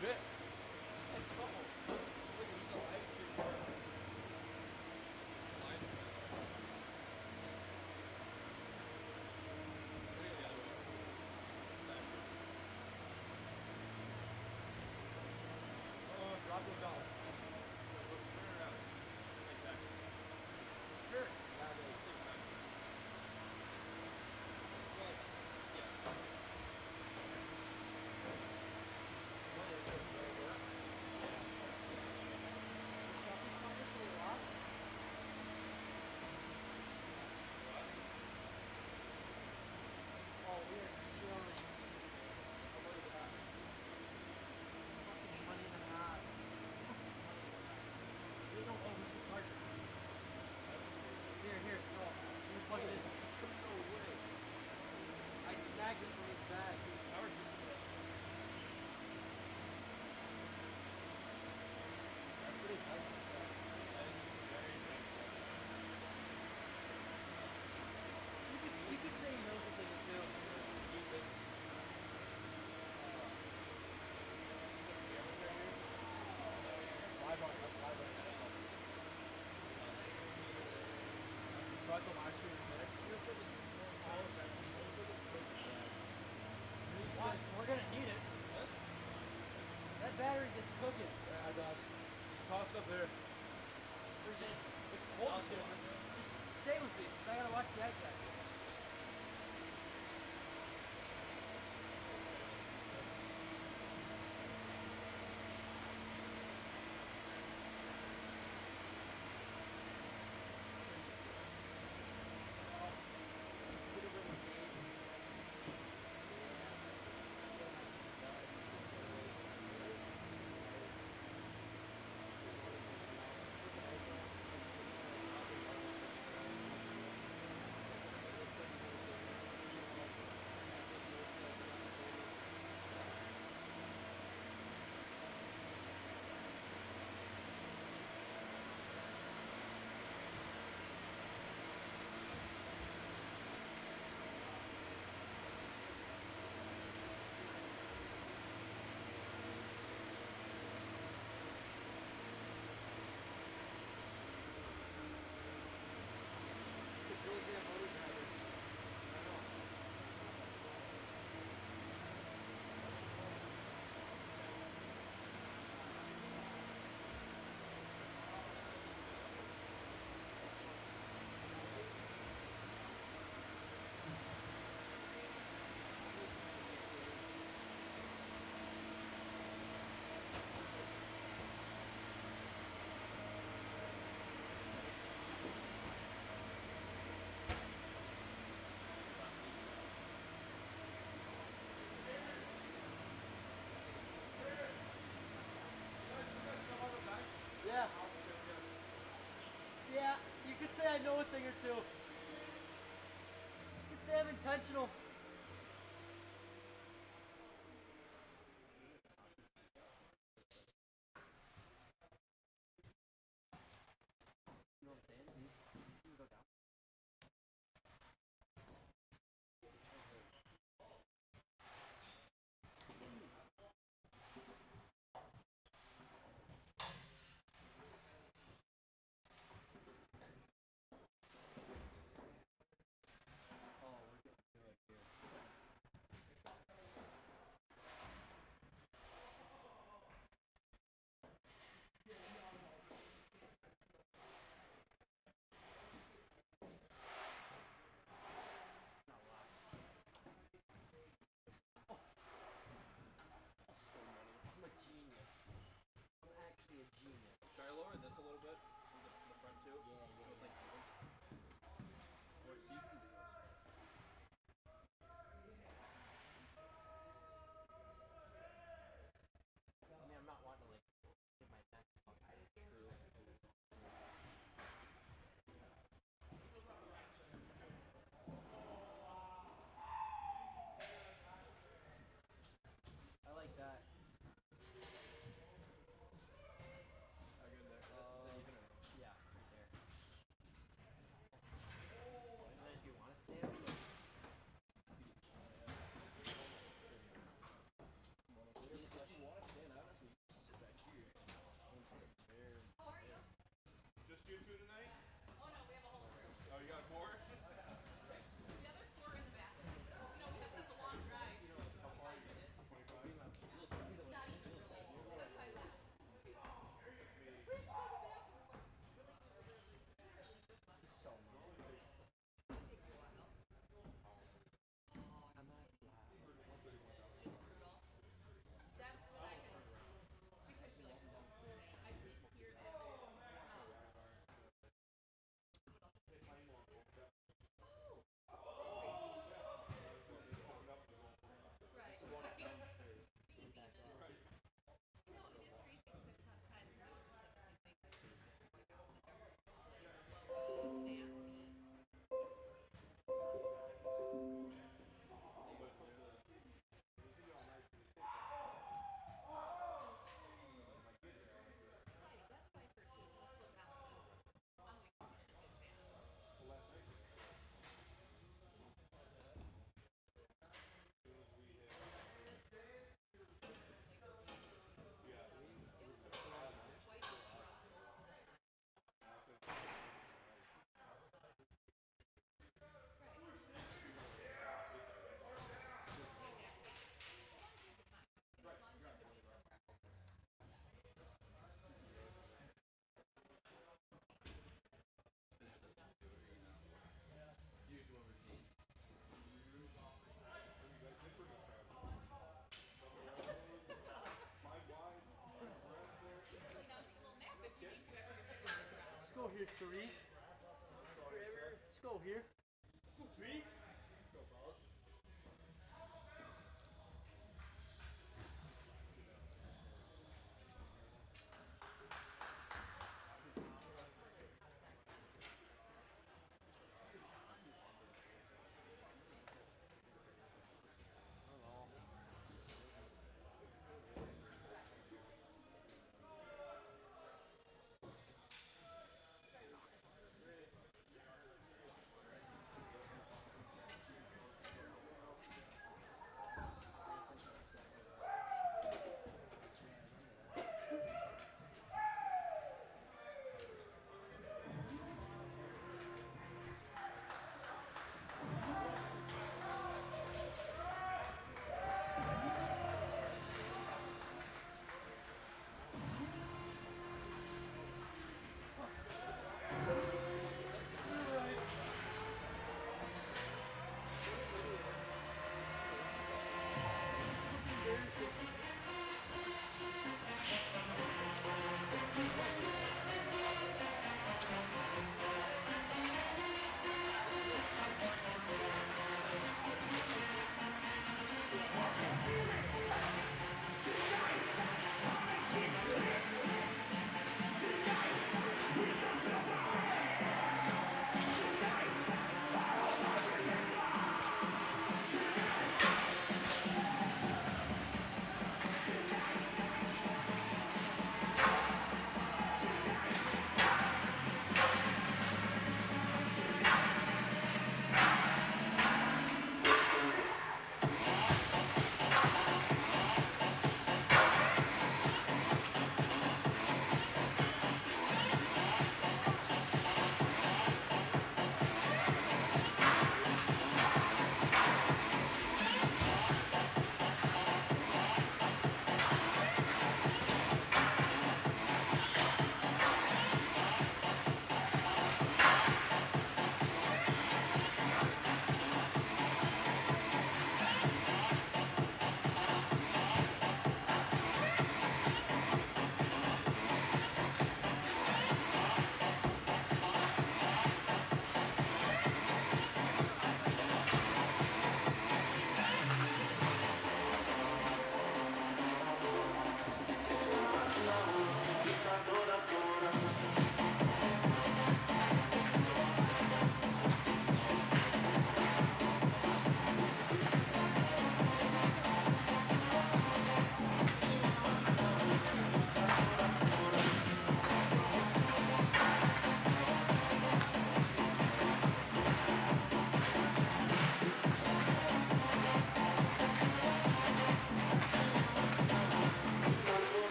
Shit. Hey, couple. Look, he's a light kid. Drop those out. Turn around. Stick back. Sure. Yeah, they stick back. Well, yeah. Oh, we're chilling. What is that? Fucking money and a half. You don't owe us a charger. Here, no. Let me plug it in. No way. I snagged it from his bag. That's pretty tight sometimes. That is very thankful. You could say he knows a thing or two. Keep it. Slide bar, that's slide bar. So that's a live stream today. We're gonna need it. That battery gets cooking. Yeah, it does. Just toss it up there. It's cold as shit. Just stay with me, because I gotta watch the iPad. Yeah. Yeah, you could say I know a thing or two. You could say I'm intentional. You know what I'm saying? These can go down. Oh, we're getting to it here. go here, 3. Let's go here. Let's go 3. Let's go, fellas.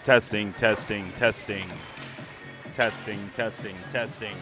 Testing, testing, testing. Testing, testing, testing.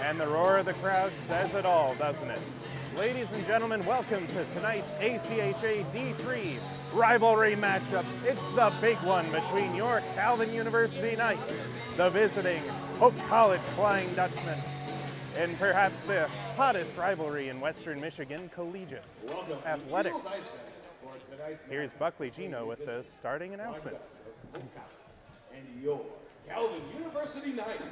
And the roar of the crowd says it all, doesn't it? Ladies and gentlemen, welcome to tonight's ACHA D3 rivalry matchup. It's the big one between your Calvin University Knights, the visiting Hope College Flying Dutchmen, and perhaps the hottest rivalry in Western Michigan, collegiate athletics. Here's Buckley Gino with the starting announcements. And your Calvin University Knights.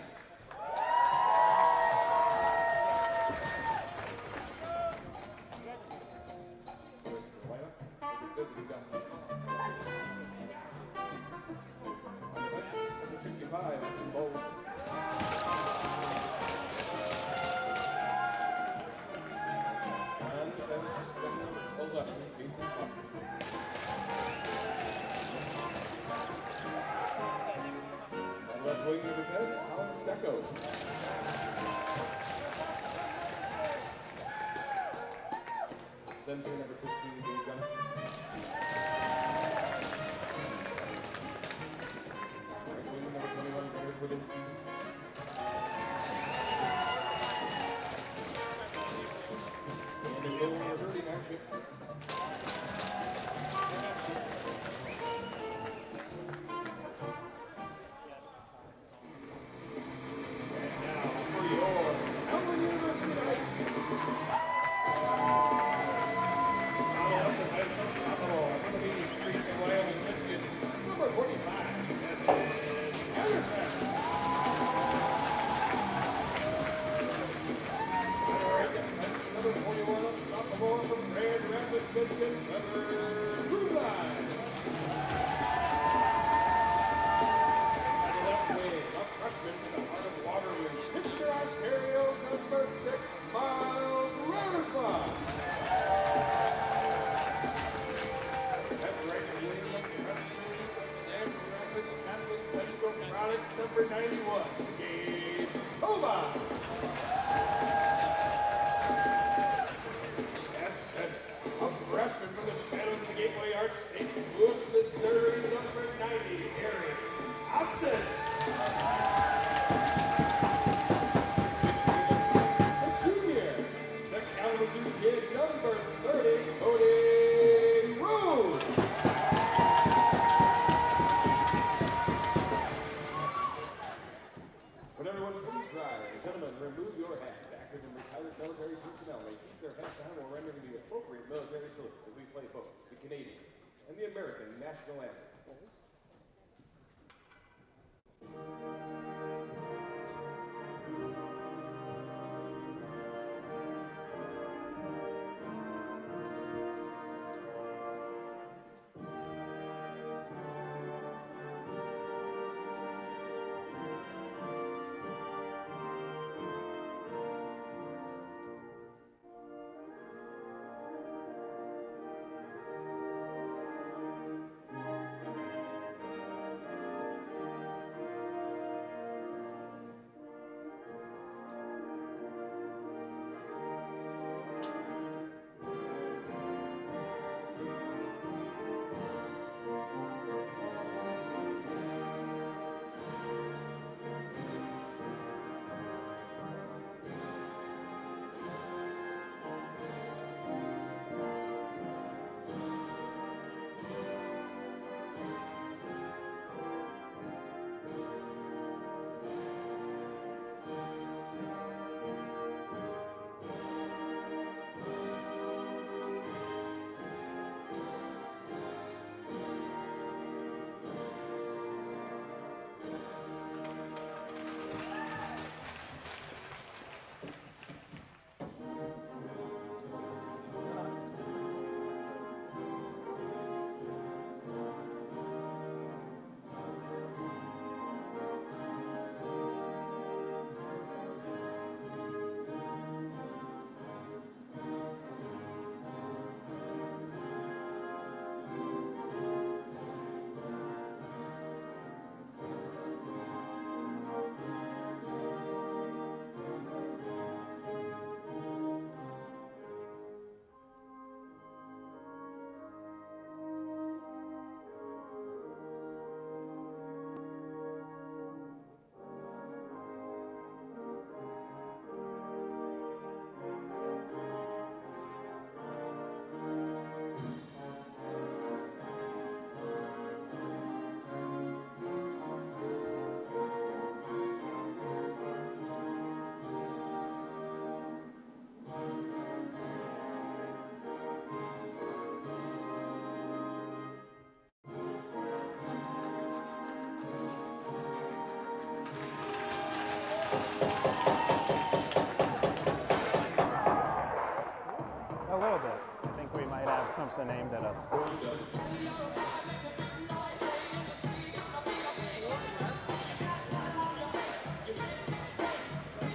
Center number 15, Dave Johnson. Right wing number 21, Dennis Widinsky. And in goal number 30, handshakes. Number 91, Gabe Toba. That's a freshman from the shadows of the Gateway Arch, St. Louis, Missouri, number 90, Aaron Upton. A junior, the Kalamazoo kid, number 30, Cody Rose. When everyone please rise, gentlemen, remove your hats. Active and retired military personnel may keep their hats on while rendering the appropriate military salute as we play both the Canadian and the American national anthem.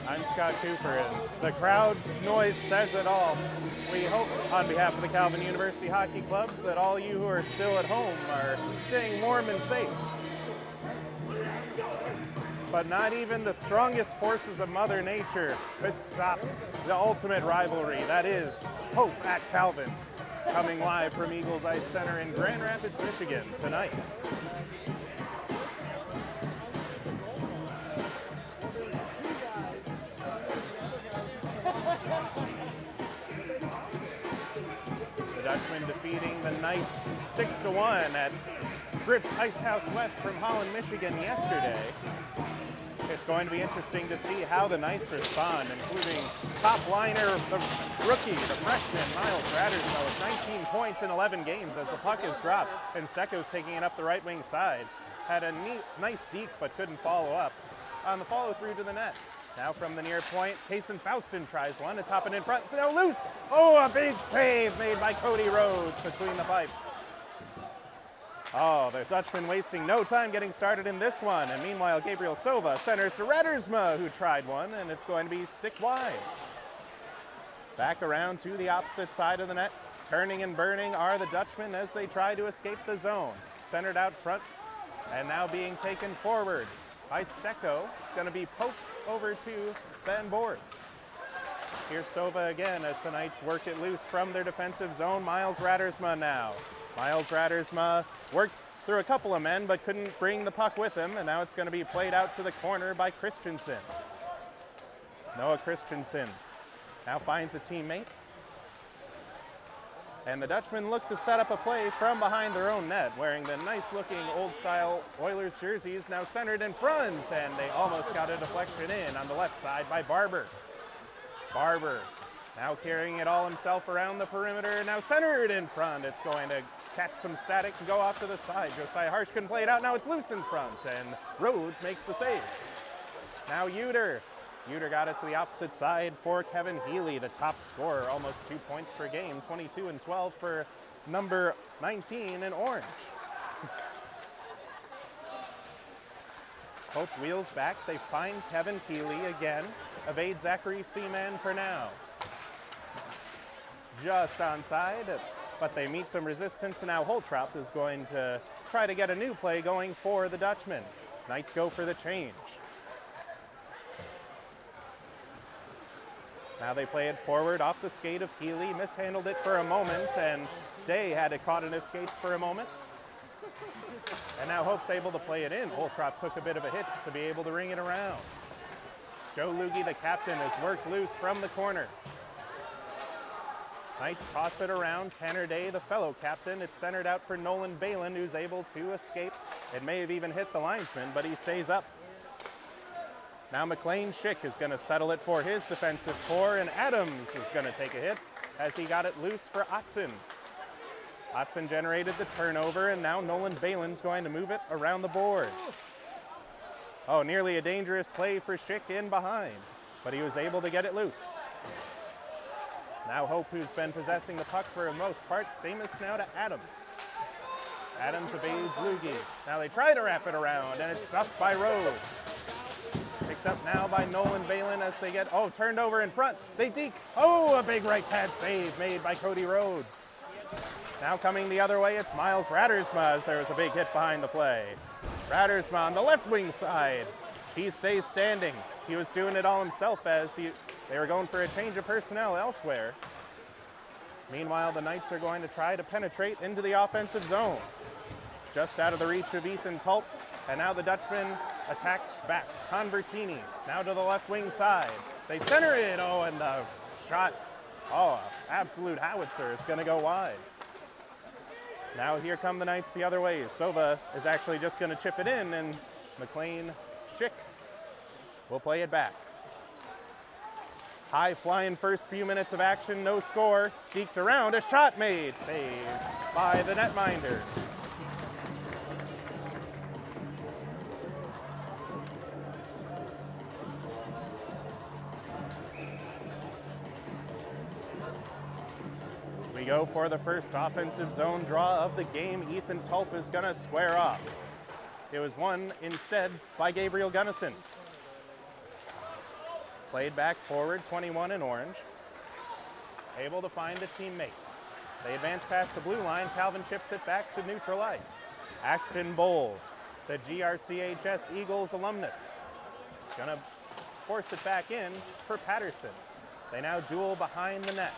I'm Scott Cooper, and the crowd's noise says it all. We hope, on behalf of the Calvin University Hockey Clubs, that all you who are still at home are staying warm and safe. But not even the strongest forces of Mother Nature could stop the ultimate rivalry, that is Hope at Calvin, coming live from Eagles Ice Center in Grand Rapids, Michigan tonight. The Dutchmen defeating the Knights 6-1 at Griff's Ice House West from Holland, Michigan yesterday. It's going to be interesting to see how the Knights respond, including top liner, the rookie, the freshman, Miles Rattersma, with 19 points in 11 games as the puck is dropped and Stecco's taking it up the right wing side. Had a nice deke but couldn't follow up on the follow through to the net. Now from the near point, Payson Faustin tries one. It's hopping in front. It's now loose. Oh, a big save made by Cody Rhodes between the pipes. Oh, the Dutchman wasting no time getting started in this one. And meanwhile, Gabriel Silva centers to Rattersma, who tried one, and it's going to be stick wide. Back around to the opposite side of the net. Turning and burning are the Dutchmen as they try to escape the zone. Centered out front, and now being taken forward by Stecco. Going to be poked over to Ben Boards. Here's Silva again as the Knights work it loose from their defensive zone. Miles Rattersma now. Miles Rattersma worked through a couple of men but couldn't bring the puck with him, and now it's going to be played out to the corner by Christensen. Noah Christensen now finds a teammate. And the Dutchmen look to set up a play from behind their own net, wearing the nice-looking old-style Oilers jerseys, now centered in front, and they almost got a deflection in on the left side by Barber. Barber now carrying it all himself around the perimeter, now centered in front. It's going to catch some static and go off to the side. Josiah Harsh couldn't play it out, now it's loose in front, and Rhodes makes the save. Now Uter. Uter got it to the opposite side for Kevin Healy, the top scorer, almost 2 points per game, 22 and 12 for number 19 in orange. Hope wheels back, they find Kevin Healy again, evade Zachary Seaman for now. Just onside, but they meet some resistance, and now Holtrop is going to try to get a new play going for the Dutchmen. Knights go for the change. Now they play it forward off the skate of Healy, mishandled it for a moment, and Day had it caught in his skates for a moment. And now Hope's able to play it in. Holtrop took a bit of a hit to be able to ring it around. Joe Loogie, the captain, has worked loose from the corner. Knights toss it around. Tanner Day, the fellow captain. It's centered out for Nolan Balin, who's able to escape. It may have even hit the linesman, but he stays up. Now McLean Schick is going to settle it for his defensive core, and Adams is going to take a hit as he got it loose for Otzen. Otzen generated the turnover, and now Nolan Balin's going to move it around the boards. Oh, nearly a dangerous play for Schick in behind, but he was able to get it loose. Now Hope, who's been possessing the puck for the most part, Stamus now to Adams. Adams evades Loogie. Now they try to wrap it around, and it's stuffed by Rhodes. Picked up now by Nolan Balin as they get, turned over in front. They deke. Oh, a big right pad save made by Cody Rhodes. Now coming the other way, it's Miles Rattersma as there was a big hit behind the play. Rattersma on the left wing side. He stays standing. He was doing it all himself as they were going for a change of personnel elsewhere. Meanwhile, the Knights are going to try to penetrate into the offensive zone. Just out of the reach of Ethan Tulp. And now the Dutchmen attack back. Convertini now to the left wing side. They center it. And the shot, absolute howitzer. It's going to go wide. Now here come the Knights the other way. Sova is actually just going to chip it in, and McLean Schick will play it back. High flying first few minutes of action, no score. Deked around, a shot made. Saved by the netminder. We go for the first offensive zone draw of the game. Ethan Tulp is going to square off. It was won instead by Gabriel Gunnison. Played back forward, 21 in orange. Able to find a teammate. They advance past the blue line. Calvin chips it back to neutral ice. Ashton Bowl, the GRCHS Eagles alumnus, gonna force it back in for Patterson. They now duel behind the net.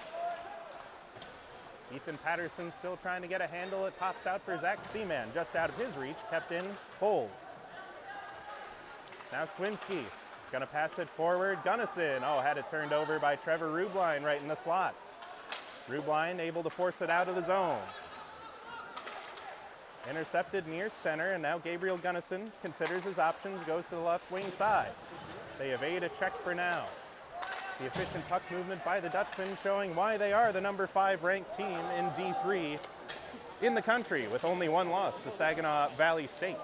Ethan Patterson still trying to get a handle. It pops out for Zach Seaman, just out of his reach, kept in Bowl. Now Swinski, gonna pass it forward. Gunnison, had it turned over by Trevor Rubline right in the slot. Rubline able to force it out of the zone. Intercepted near center, and now Gabriel Gunnison considers his options, goes to the left wing side. They evade a check for now. The efficient puck movement by the Dutchmen showing why they are the number 5 ranked team in D3 in the country, with only one loss to Saginaw Valley State.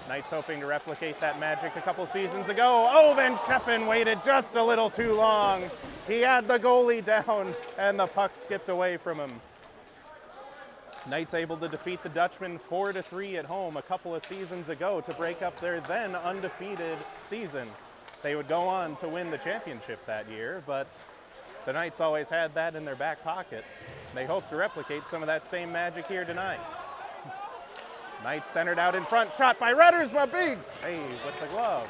Knights hoping to replicate that magic a couple seasons ago. Oh, Van Scheppen waited just a little too long. He had the goalie down, and the puck skipped away from him. Knights able to defeat the Dutchmen 4-3 at home a couple of seasons ago to break up their then undefeated season. They would go on to win the championship that year, but the Knights always had that in their back pocket. They hope to replicate some of that same magic here tonight. Knights centered out in front, shot by Reddersma, big save with the glove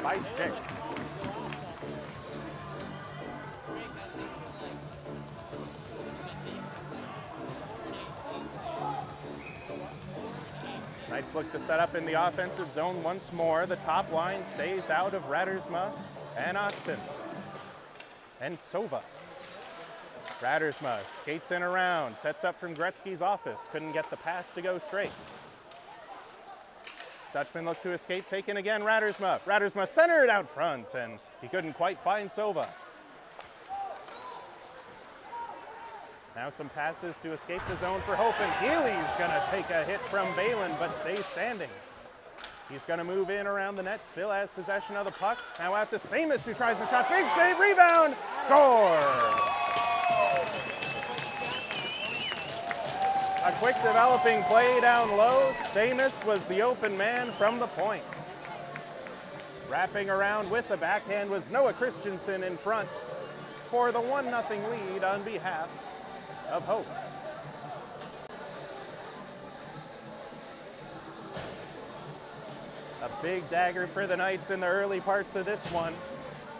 by Schick. Knights look to set up in the offensive zone once more. The top line stays out of Raddersma and Oxen and Sova. Raddersma skates in around, sets up from Gretzky's office. Couldn't get the pass to go straight. Dutchman look to escape, taken again, Raddersma. Raddersma centered out front, and he couldn't quite find Sova. Now some passes to escape the zone for Hope, and Healy's gonna take a hit from Balin, but stays standing. He's gonna move in around the net, still has possession of the puck. Now out to Stamus, who tries the shot, big save, rebound, score! A quick developing play down low. Stamus was the open man from the point. Wrapping around with the backhand was Noah Christensen in front for the 1-0 lead on behalf of Hope. A big dagger for the Knights in the early parts of this one.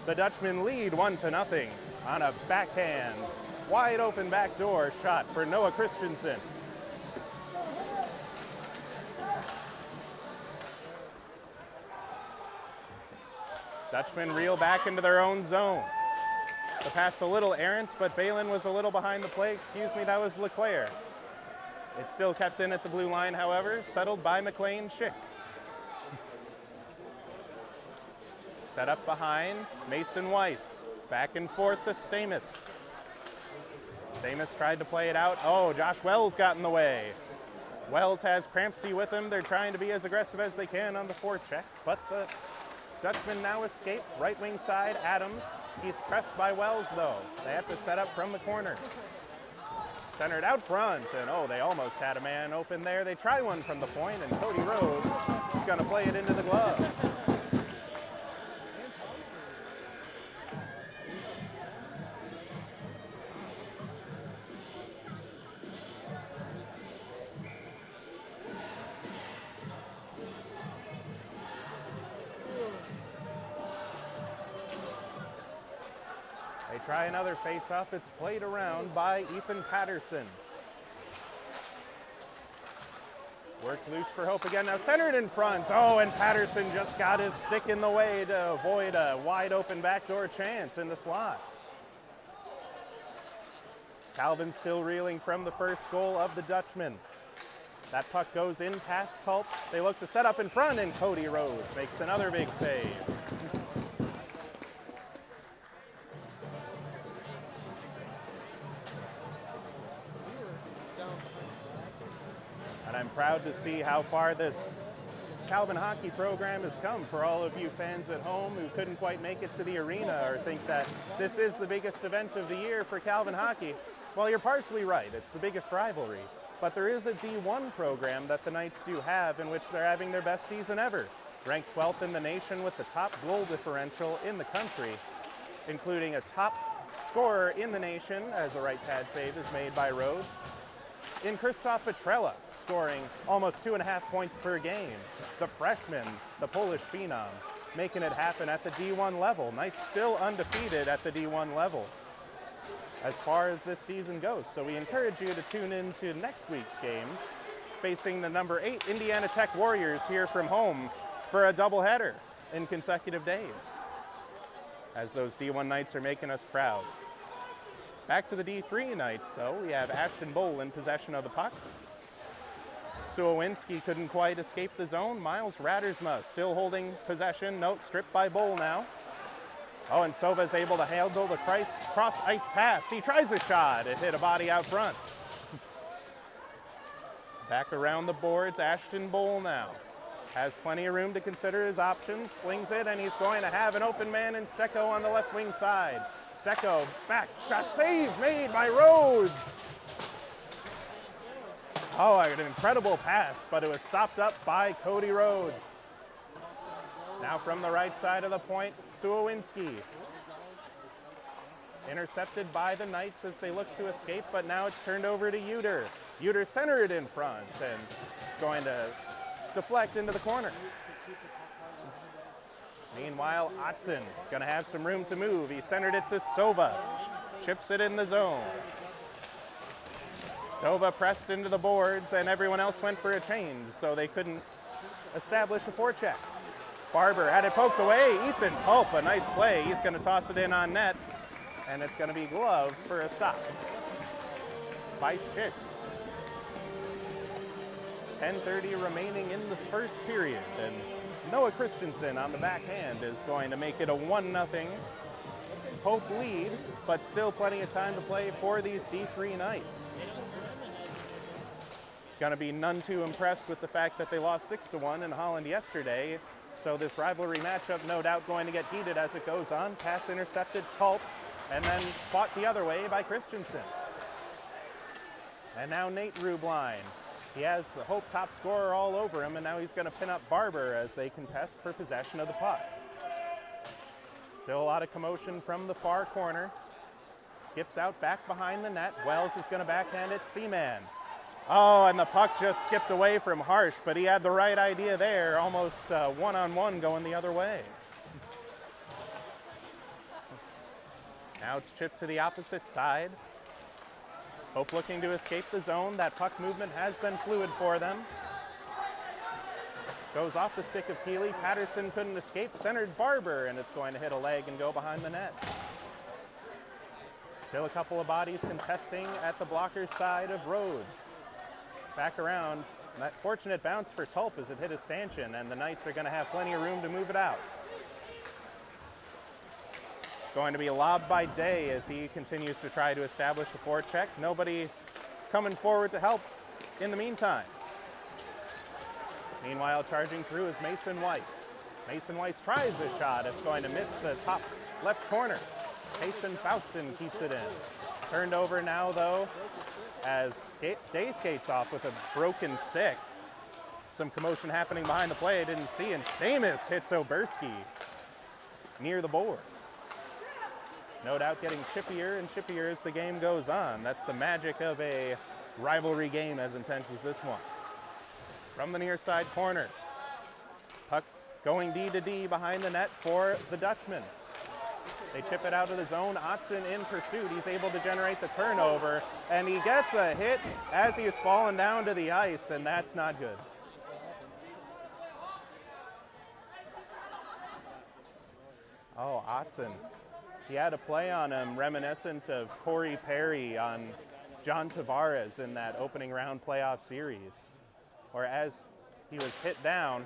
The Dutchmen lead 1-0 on a backhand, wide open backdoor shot for Noah Christensen. Dutchmen reel back into their own zone. The pass a little errant, but Balin was a little behind the play. Excuse me, that was Leclerc. It's still kept in at the blue line, however, settled by McLean Schick. Set up behind, Mason Weiss. Back and forth to Stamus. Stamus tried to play it out. Oh, Josh Wells got in the way. Wells has Crampsey with him. They're trying to be as aggressive as they can on the forecheck, but the Dutchmen now escape. Right wing side, Adams. He's pressed by Wells, though. They have to set up from the corner. Centered out front, and they almost had a man open there. They try one from the point, and Cody Rhodes is going to play it into the glove. They try another face-off. It's played around by Ethan Patterson. Worked loose for Hope again. Now centered in front. Oh, and Patterson just got his stick in the way to avoid a wide open backdoor chance in the slot. Calvin still reeling from the first goal of the Dutchmen. That puck goes in past Tulp. They look to set up in front, and Cody Rhodes makes another big save. And I'm proud to see how far this Calvin hockey program has come for all of you fans at home who couldn't quite make it to the arena or think that this is the biggest event of the year for Calvin hockey. Well, you're partially right. It's the biggest rivalry. But there is a D1 program that the Knights do have in which they're having their best season ever. ranked 12th in the nation with the top goal differential in the country, including a top scorer in the nation as a right pad save is made by Rhodes, in Christoph Petrella, scoring almost 2.5 points per game. The freshman, the Polish phenom, making it happen at the D1 level. Knights still undefeated at the D1 level as far as this season goes. So we encourage you to tune in to next week's games, facing the number 8 Indiana Tech Warriors here from home for a doubleheader in consecutive days, as those D1 Knights are making us proud. Back to the D3 Knights, though. We have Ashton Bowl in possession of the puck. Suwinski couldn't quite escape the zone. Miles Radersma still holding possession. Note, stripped by Bowl now. Oh, and Sova's able to handle the cross-ice pass. He tries a shot. It hit a body out front. Back around the boards, Ashton Bowl now. Has plenty of room to consider his options. Flings it, and he's going to have an open man in Stecco on the left wing side. Stecco, back, shot save made by Rhodes. Oh, an incredible pass, but it was stopped up by Cody Rhodes. Now from the right side of the point, Suwinski. Intercepted by the Knights as they look to escape, but now it's turned over to Uter. Uter centered in front, and it's going to deflect into the corner. Meanwhile, Otzen is going to have some room to move. He centered it to Sova. Chips it in the zone. Sova pressed into the boards, and everyone else went for a change, so they couldn't establish a forecheck. Barber had it poked away. Ethan Tulp, a nice play. He's going to toss it in on net, and it's going to be gloved for a stop by Schick. 10:30 remaining in the first period, and Noah Christensen on the backhand is going to make it a 1-0 Pope lead, but still plenty of time to play for these D3 Knights. Gonna be none too impressed with the fact that they lost 6-1 in Holland yesterday, so this rivalry matchup no doubt going to get heated as it goes on. Pass intercepted, Tulp, and then fought the other way by Christensen. And now Nate Rubline. He has the Hope top scorer all over him, and now he's going to pin up Barber as they contest for possession of the puck. Still a lot of commotion from the far corner. Skips out back behind the net. Wells is going to backhand it. Seaman. Oh, and the puck just skipped away from Harsh, but he had the right idea there. Almost one-on-one going the other way. Now it's chipped to the opposite side. Hope looking to escape the zone. That puck movement has been fluid for them. Goes off the stick of Healy. Patterson couldn't escape. Centered Barber, and it's going to hit a leg and go behind the net. Still a couple of bodies contesting at the blocker's side of Rhodes. Back around. That fortunate bounce for Tulp as it hit a stanchion, and the Knights are going to have plenty of room to move it out. Going to be lobbed by Day as he continues to try to establish a forecheck. Nobody coming forward to help in the meantime. Meanwhile, charging through is Mason Weiss. Mason Weiss tries a shot. It's going to miss the top left corner. Mason Faustin keeps it in. Turned over now, though, as Day skates off with a broken stick. Some commotion happening behind the play I didn't see, and Stamus hits Oberski near the boards. No doubt getting chippier and chippier as the game goes on. That's the magic of a rivalry game as intense as this one. From the near side corner, puck going D to D behind the net for the Dutchman. They chip it out of the zone. Otzen in pursuit. He's able to generate the turnover, and he gets a hit as he is falling down to the ice, and that's not good. Oh, Otzen. He had a play on him reminiscent of Corey Perry on John Tavares in that opening round playoff series. Or as he was hit down,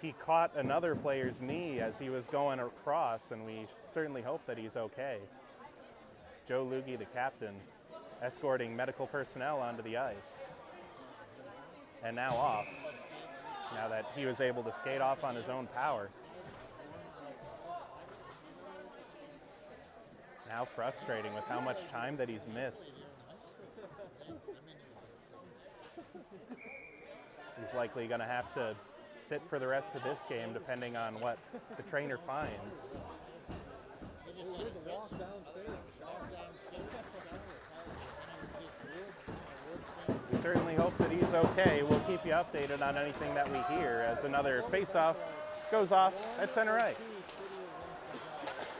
he caught another player's knee as he was going across, and we certainly hope that he's okay. Joe Loogie, the captain, escorting medical personnel onto the ice. And now off, now that he was able to skate off on his own power. Now frustrating with how much time that he's missed. He's likely going to have to sit for the rest of this game, depending on what the trainer finds. We certainly hope that he's okay. We'll keep you updated on anything that we hear as another face-off goes off at center ice.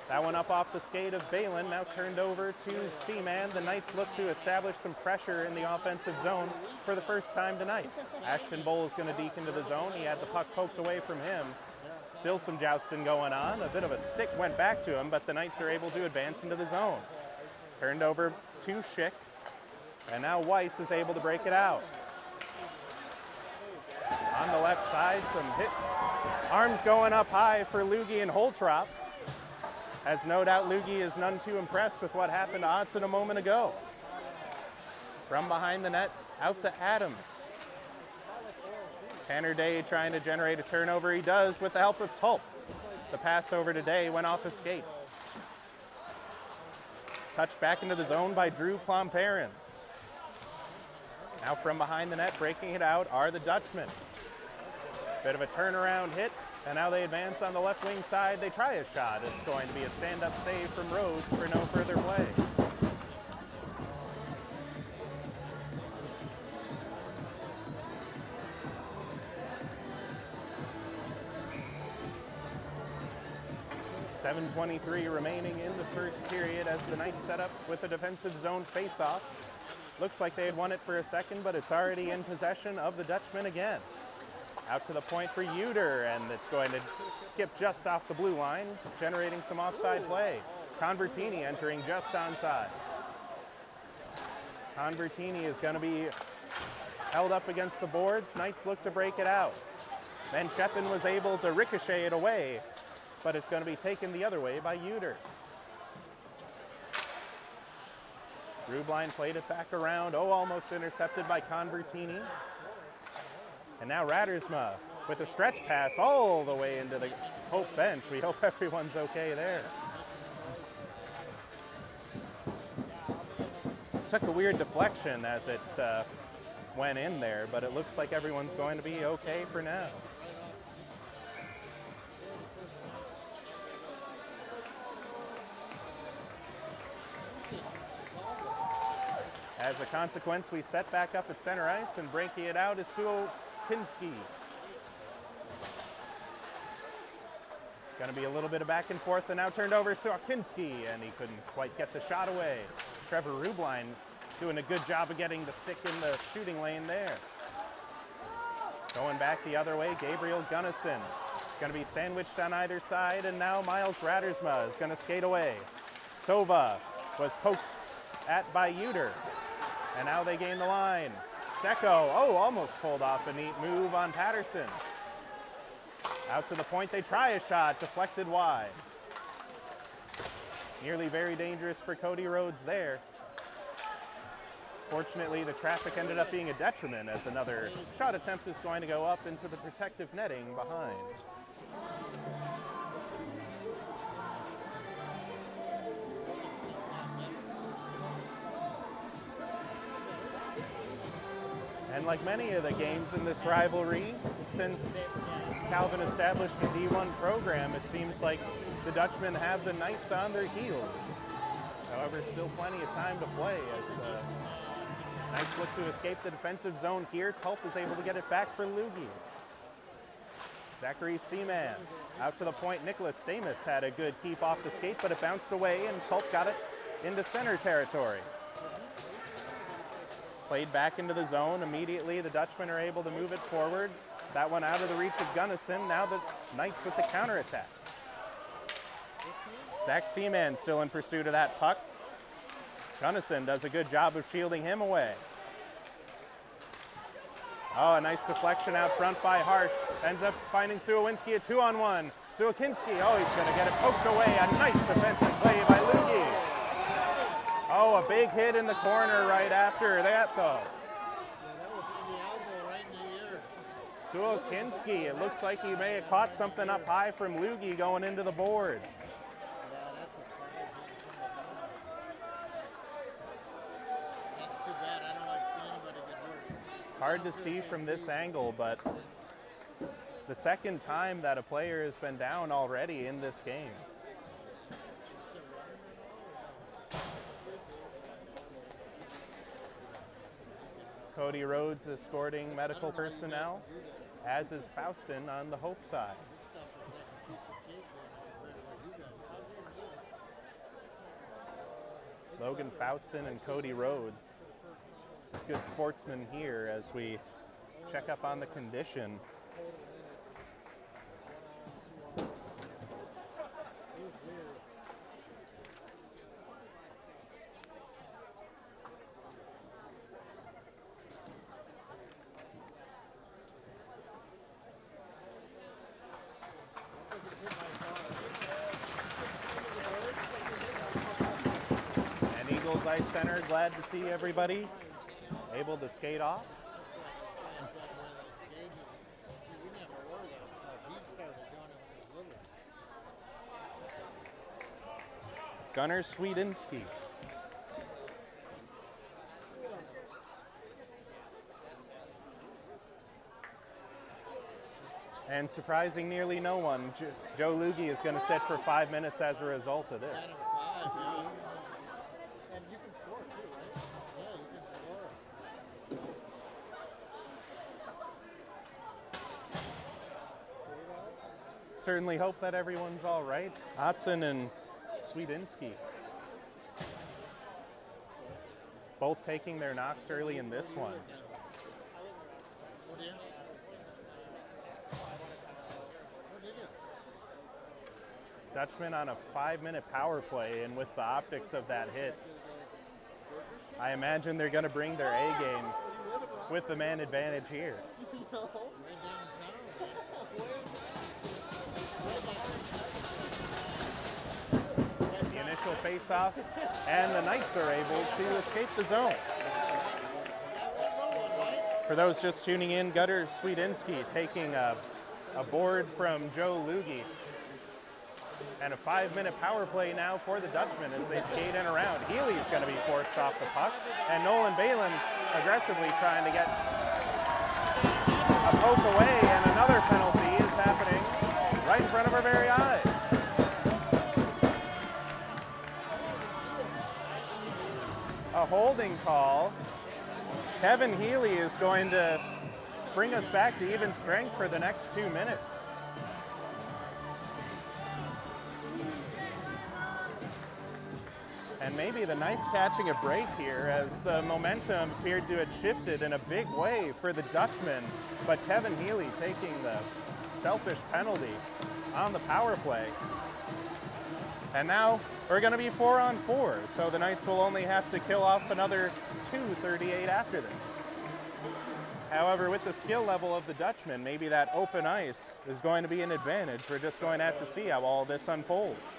That one up off the skate of Balin, now turned over to Seaman. The Knights look to establish some pressure in the offensive zone for the first time tonight. Ashton Bowl is going to deke into the zone. He had the puck poked away from him. Still some jousting going on. A bit of a stick went back to him, but the Knights are able to advance into the zone. Turned over to Schick, and now Weiss is able to break it out. On the left side, some hit. Arms going up high for Lugie and Holtrop, as no doubt Lugie is none too impressed with what happened to Otson a moment ago. From behind the net, out to Adams. Tanner Day trying to generate a turnover. He does with the help of Tulp. The pass over to Day went off a skate. Touched back into the zone by Drew Klomperens. Now from behind the net, breaking it out are the Dutchmen. Bit of a turnaround hit, and now they advance on the left wing side. They try a shot. It's going to be a stand-up save from Rhodes for no further play. .7:23 remaining in the first period as the Knights set up with a defensive zone face-off. Looks like they had won it for a second, but it's already in possession of the Dutchmen again. Out to the point for Uter, and it's going to skip just off the blue line, generating some offside play. Convertini entering just onside. Convertini is going to be held up against the boards. Knights look to break it out. Van Scheppen was able to ricochet it away, but it's going to be taken the other way by Uter. Rubline played it back around. Oh, almost intercepted by Convertini. And now Rattersma with a stretch pass all the way into the Hope bench. We hope everyone's okay there. Took a weird deflection as it went in there, but it looks like everyone's going to be okay for now. As a consequence, we set back up at center ice, and breaking it out is Suokinski. Going to be a little bit of back and forth, and now turned over Suokinski, and he couldn't quite get the shot away. Trevor Rubline doing a good job of getting the stick in the shooting lane there. Going back the other way, Gabriel Gunnison. Going to be sandwiched on either side, and now Miles Rattersma is going to skate away. Sova was poked at by Uter. And now they gain the line. Stecco, oh, almost pulled off a neat move on Patterson. Out to the point, they try a shot, deflected wide. Nearly very dangerous for Cody Rhodes there. Fortunately, the traffic ended up being a detriment as another shot attempt is going to go up into the protective netting behind. And like many of the games in this rivalry, since Calvin established a D1 program, it seems like the Dutchmen have the Knights on their heels. However, still plenty of time to play as the Knights look to escape the defensive zone here. Tulp is able to get it back for Lugie. Zachary Seaman out to the point. Nicholas Stamus had a good keep off the skate, but it bounced away, and Tulp got it into center territory. Played back into the zone. Immediately, the Dutchmen are able to move it forward. That one out of the reach of Gunnison. Now the Knights with the counterattack. Zach Seaman still in pursuit of that puck. Gunnison does a good job of shielding him away. Oh, a nice deflection out front by Harsh. Ends up finding Suwinski a 2-on-1. Suwinski, oh, he's going to get it poked away. A nice defensive play by Lugie. Oh, a big hit in the corner right after that, though. Suokinski, it looks like he may have caught something up high from Lugie going into the boards. That's too bad. I don't like seeing anybody get hurt. Hard to see from this angle, but the second time that a player has been down already in this game. Cody Rhodes escorting medical personnel, as is Faustin on the Hope side. Logan Faustin and Cody Rhodes, good sportsmen here as we check up on the condition. Ice Center, glad to see everybody able to skate off. Gunnar Swedinski. And surprising nearly no one, Joe Lughi is going to sit for 5 minutes as a result of this. Certainly hope that everyone's all right. Otson and Swedinski both taking their knocks early in this one. Dutchman on a 5-minute power play, and with the optics of that hit, I imagine they're going to bring their A game with the man advantage here. The initial face-off, and the Knights are able to escape the zone. For those just tuning in, Gunnar Swedinski taking a board from Joe Lughi. And a 5-minute power play now for the Dutchmen as they skate in around. Healy's going to be forced off the puck. And Nolan Balin aggressively trying to get a poke away. And another penalty is happening right in front of our very eyes. A holding call. Kevin Healy is going to bring us back to even strength for the next 2 minutes. And maybe the Knights catching a break here as the momentum appeared to have shifted in a big way for the Dutchmen. But Kevin Healy taking the selfish penalty on the power play. And now we're going to be 4-on-4, so the Knights will only have to kill off another 2:38 after this. However, with the skill level of the Dutchmen, maybe that open ice is going to be an advantage. We're just going to have to see how all this unfolds.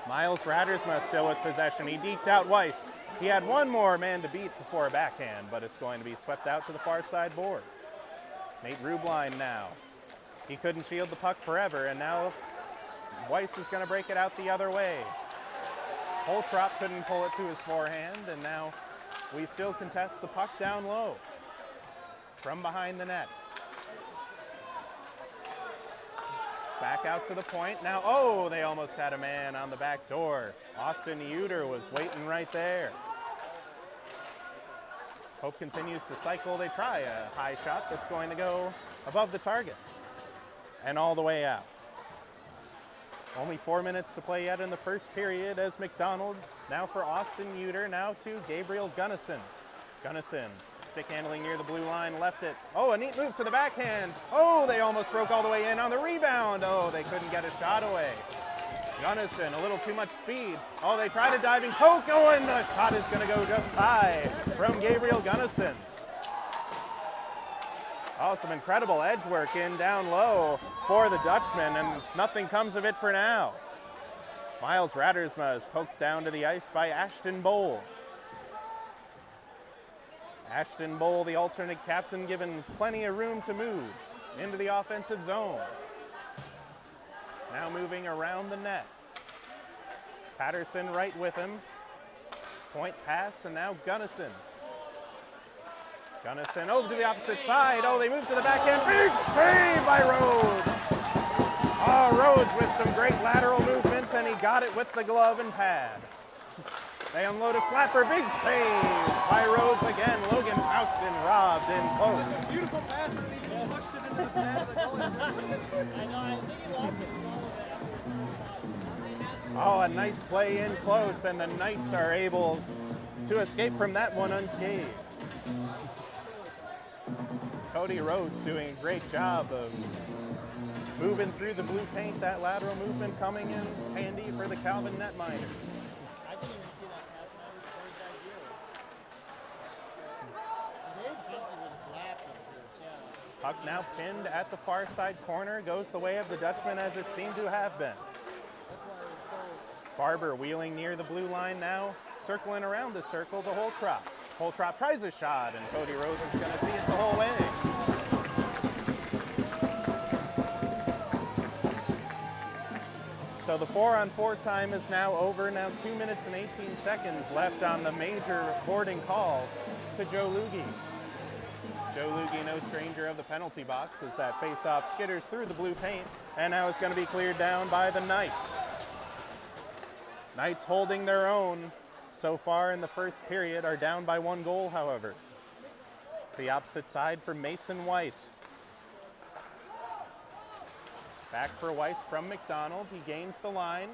Miles Rattersma still with possession. He deked out Weiss. He had one more man to beat before a backhand, but it's going to be swept out to the far side boards. Nate Rubline now. He couldn't shield the puck forever, and now Weiss is going to break it out the other way. Holtrop couldn't pull it to his forehand, and now we still contest the puck down low from behind the net. Back out to the point. Now, oh, they almost had a man on the back door. Austin Uter was waiting right there. Hope continues to cycle. They try a high shot that's going to go above the target and all the way out. Only 4 minutes to play yet in the first period as McDonald, now for Austin Uter, now to Gabriel Gunnison. Gunnison, stick handling near the blue line, left it. Oh, a neat move to the backhand. Oh, they almost broke all the way in on the rebound. Oh, they couldn't get a shot away. Gunnison, a little too much speed. Oh, they tried a diving poke. Oh, and the shot is going to go just high from Gabriel Gunnison. Oh, some incredible edge work in down low for the Dutchman, and nothing comes of it for now. Miles Rattersma is poked down to the ice by Ashton Bowl. Ashton Bowl, the alternate captain, given plenty of room to move into the offensive zone. Now moving around the net. Patterson right with him. Point pass, and now Gunnison. Gunnison over to the opposite side. Oh, they move to the backhand. Big save by Rhodes. Oh, Rhodes with some great lateral movement, and he got it with the glove and pad. They unload a slapper. Big save by Rhodes again. Logan Houston robbed in close. Beautiful pass, and he just pushed it into the pad of the goalie. I know, I think he lost control of it. Oh, a nice play in close, and the Knights are able to escape from that one unscathed. Cody Rhodes doing a great job of moving through the blue paint. That lateral movement coming in handy for the Calvin netminer. I didn't even see that pass. That was very ideal. Puck now pinned at the far side corner. Goes the way of the Dutchman as it seemed to have been. Barber wheeling near the blue line now, circling around the circle to Holtrop. Holtrop tries a shot, and Cody Rhodes is going to see it the whole way. So the 4-on-4 time is now over. Now 2 minutes and 18 seconds left on the major boarding call to Joe Loogie. Joe Loogie, no stranger of the penalty box, as that face-off skitters through the blue paint, and now it's going to be cleared down by the Knights. Knights holding their own so far in the first period, are down by 1 goal, however. The opposite side for Mason Weiss. Back for Weiss from McDonald. He gains the line.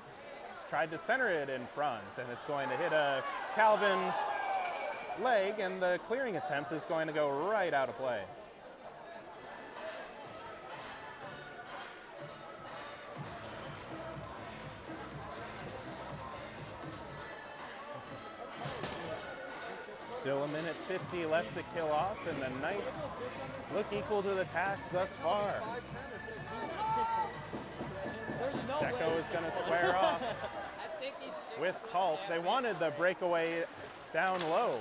Tried to center it in front, and it's going to hit a Calvin leg, and the clearing attempt is going to go right out of play. Still a minute 50 left to kill off, and the Knights look equal to the task thus far. Stecco is going to square off with Tulp. They wanted the breakaway down low.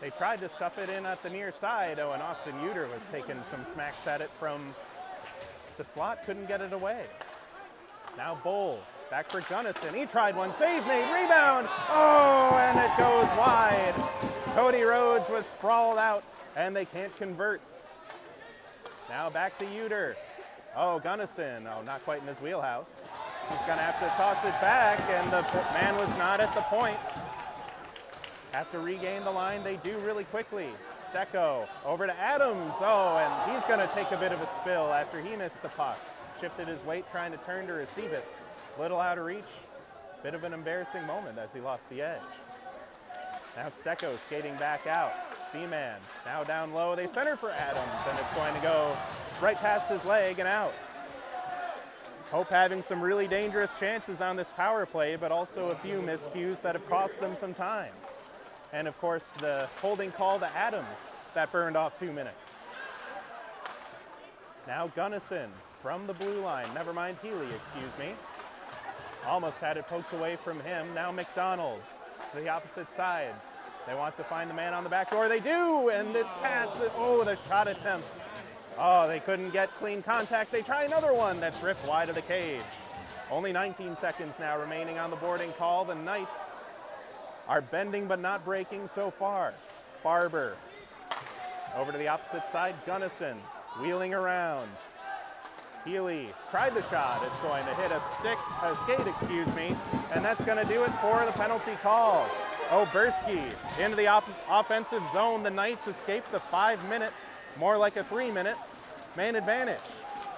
They tried to stuff it in at the near side. Oh, and Austin Uter was taking some smacks at it from the slot, couldn't get it away. Now Bowl. Back for Gunnison. He tried one, save made, rebound. Oh, and it goes wide. Cody Rhodes was sprawled out, and they can't convert. Now back to Uter. Oh, Gunnison. Oh, not quite in his wheelhouse. He's going to have to toss it back, and the man was not at the point. Have to regain the line. They do really quickly. Stecco over to Adams. Oh, and he's going to take a bit of a spill after he missed the puck. Shifted his weight trying to turn to receive it. Little out of reach. Bit of an embarrassing moment as he lost the edge. Now Stecco skating back out. Seaman now down low. They center for Adams, and it's going to go right past his leg and out. Hope having some really dangerous chances on this power play, but also a few miscues that have cost them some time. And of course, the holding call to Adams that burned off 2 minutes. Now Gunnison from the blue line. Never mind Healy, excuse me. Almost had it poked away from him. Now McDonald to the opposite side. They want to find the man on the back door. They do, and it passes. Oh, the shot attempt. Oh, they couldn't get clean contact. They try another one that's ripped wide of the cage. Only 19 seconds now remaining on the boarding call. The Knights are bending but not breaking so far. Barber over to the opposite side. Gunnison wheeling around. Healy tried the shot. It's going to hit a skate, and that's going to do it for the penalty call. Oberski into the offensive zone. The Knights escape the 5-minute, more like a 3-minute, man advantage.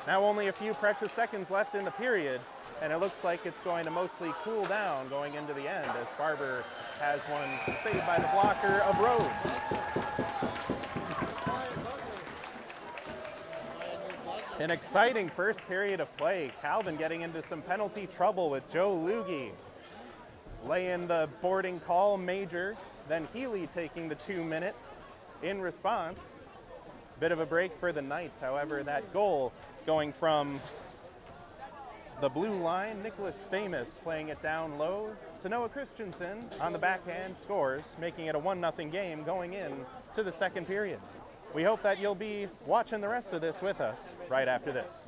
Now only a few precious seconds left in the period, and it looks like it's going to mostly cool down going into the end as Barber has one saved by the blocker of Rhodes. An exciting first period of play. Calvin getting into some penalty trouble with Joe Loogie laying the boarding call major, then Healy taking the 2-minute in response. Bit of a break for the Knights, however, that goal going from the blue line, Nicholas Stamus playing it down low to Noah Christensen on the backhand scores, making it a 1-0 game going in to the second period. We hope that you'll be watching the rest of this with us right after this.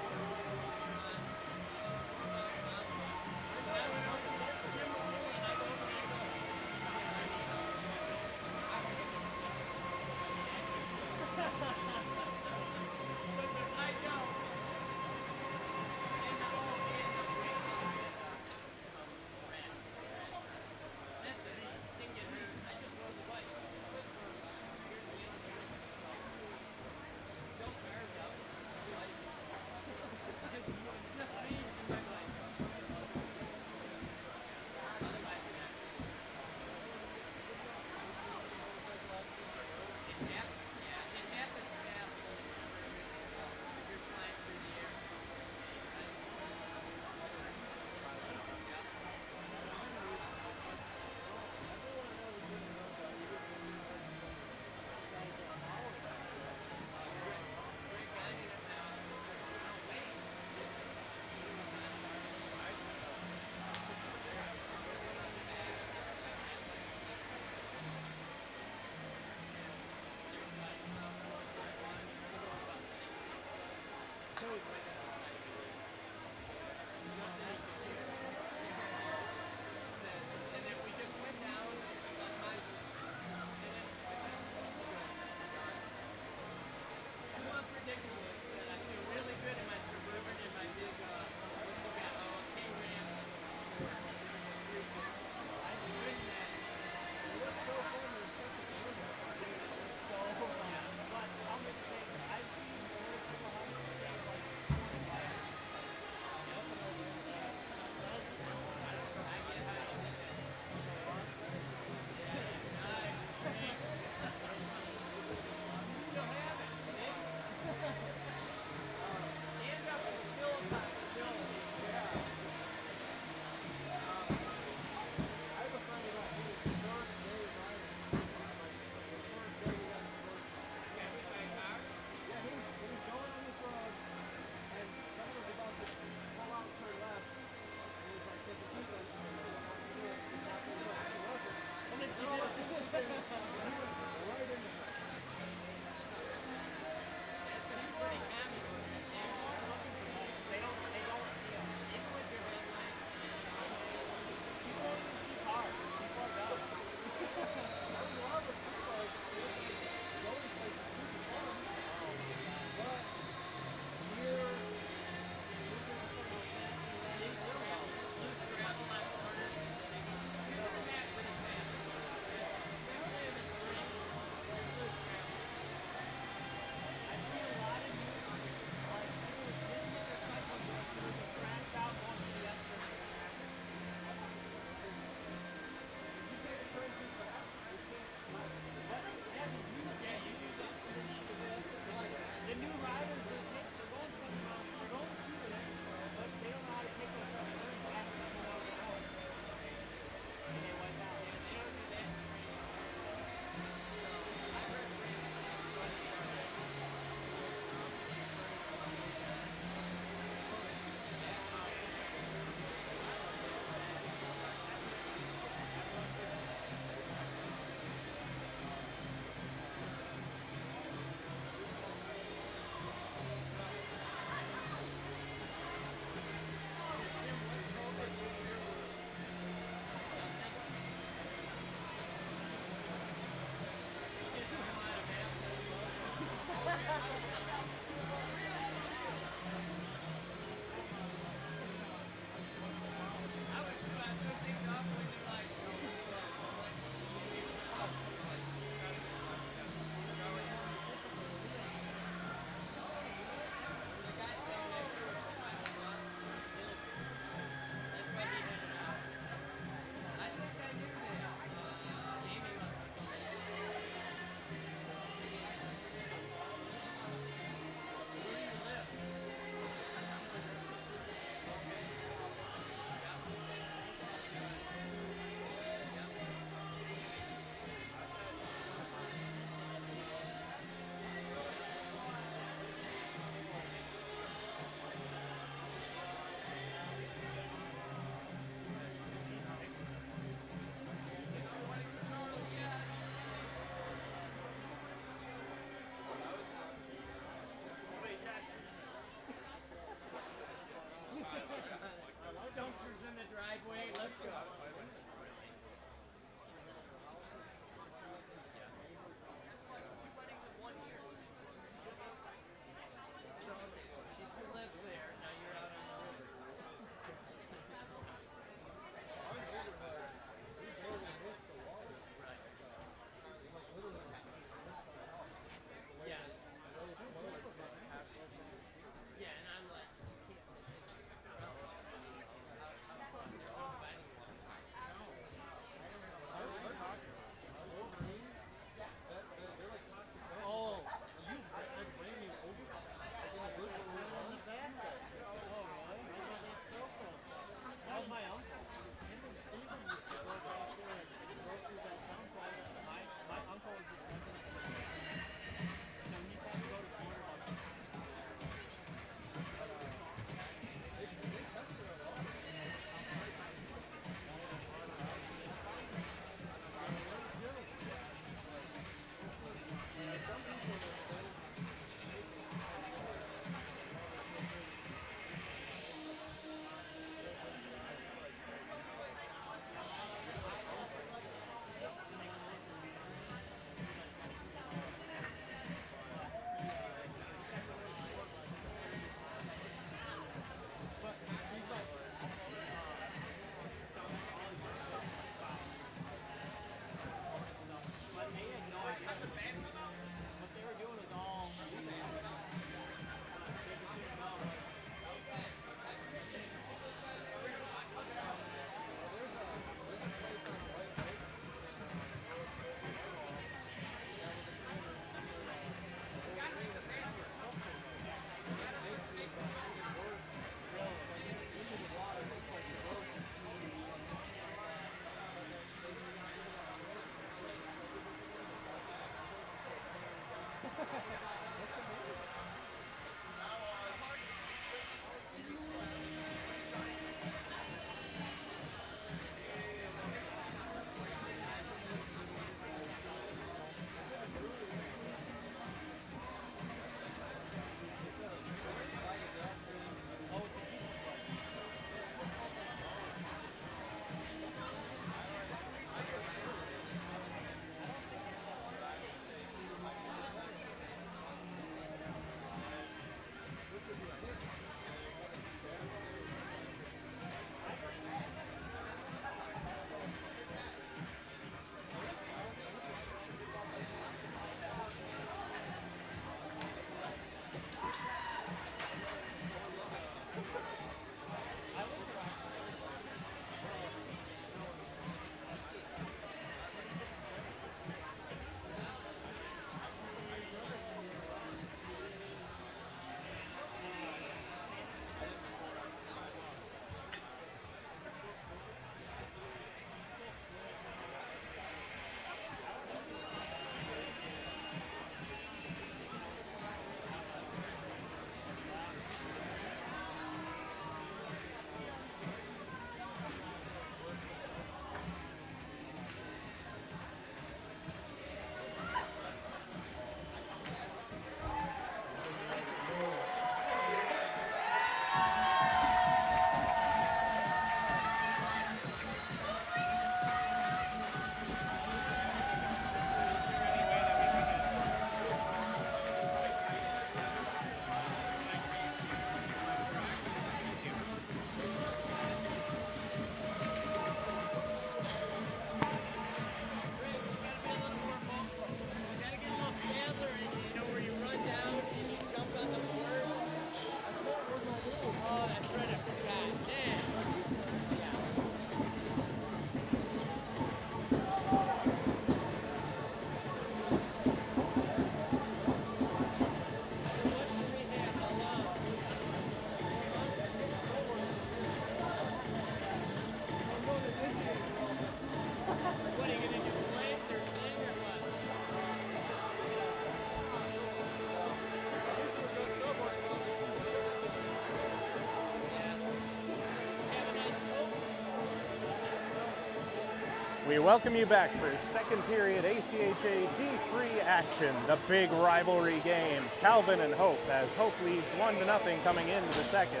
We welcome you back for second period ACHA D3 action, the big rivalry game. Calvin and Hope, as Hope leads 1-0 coming into the second,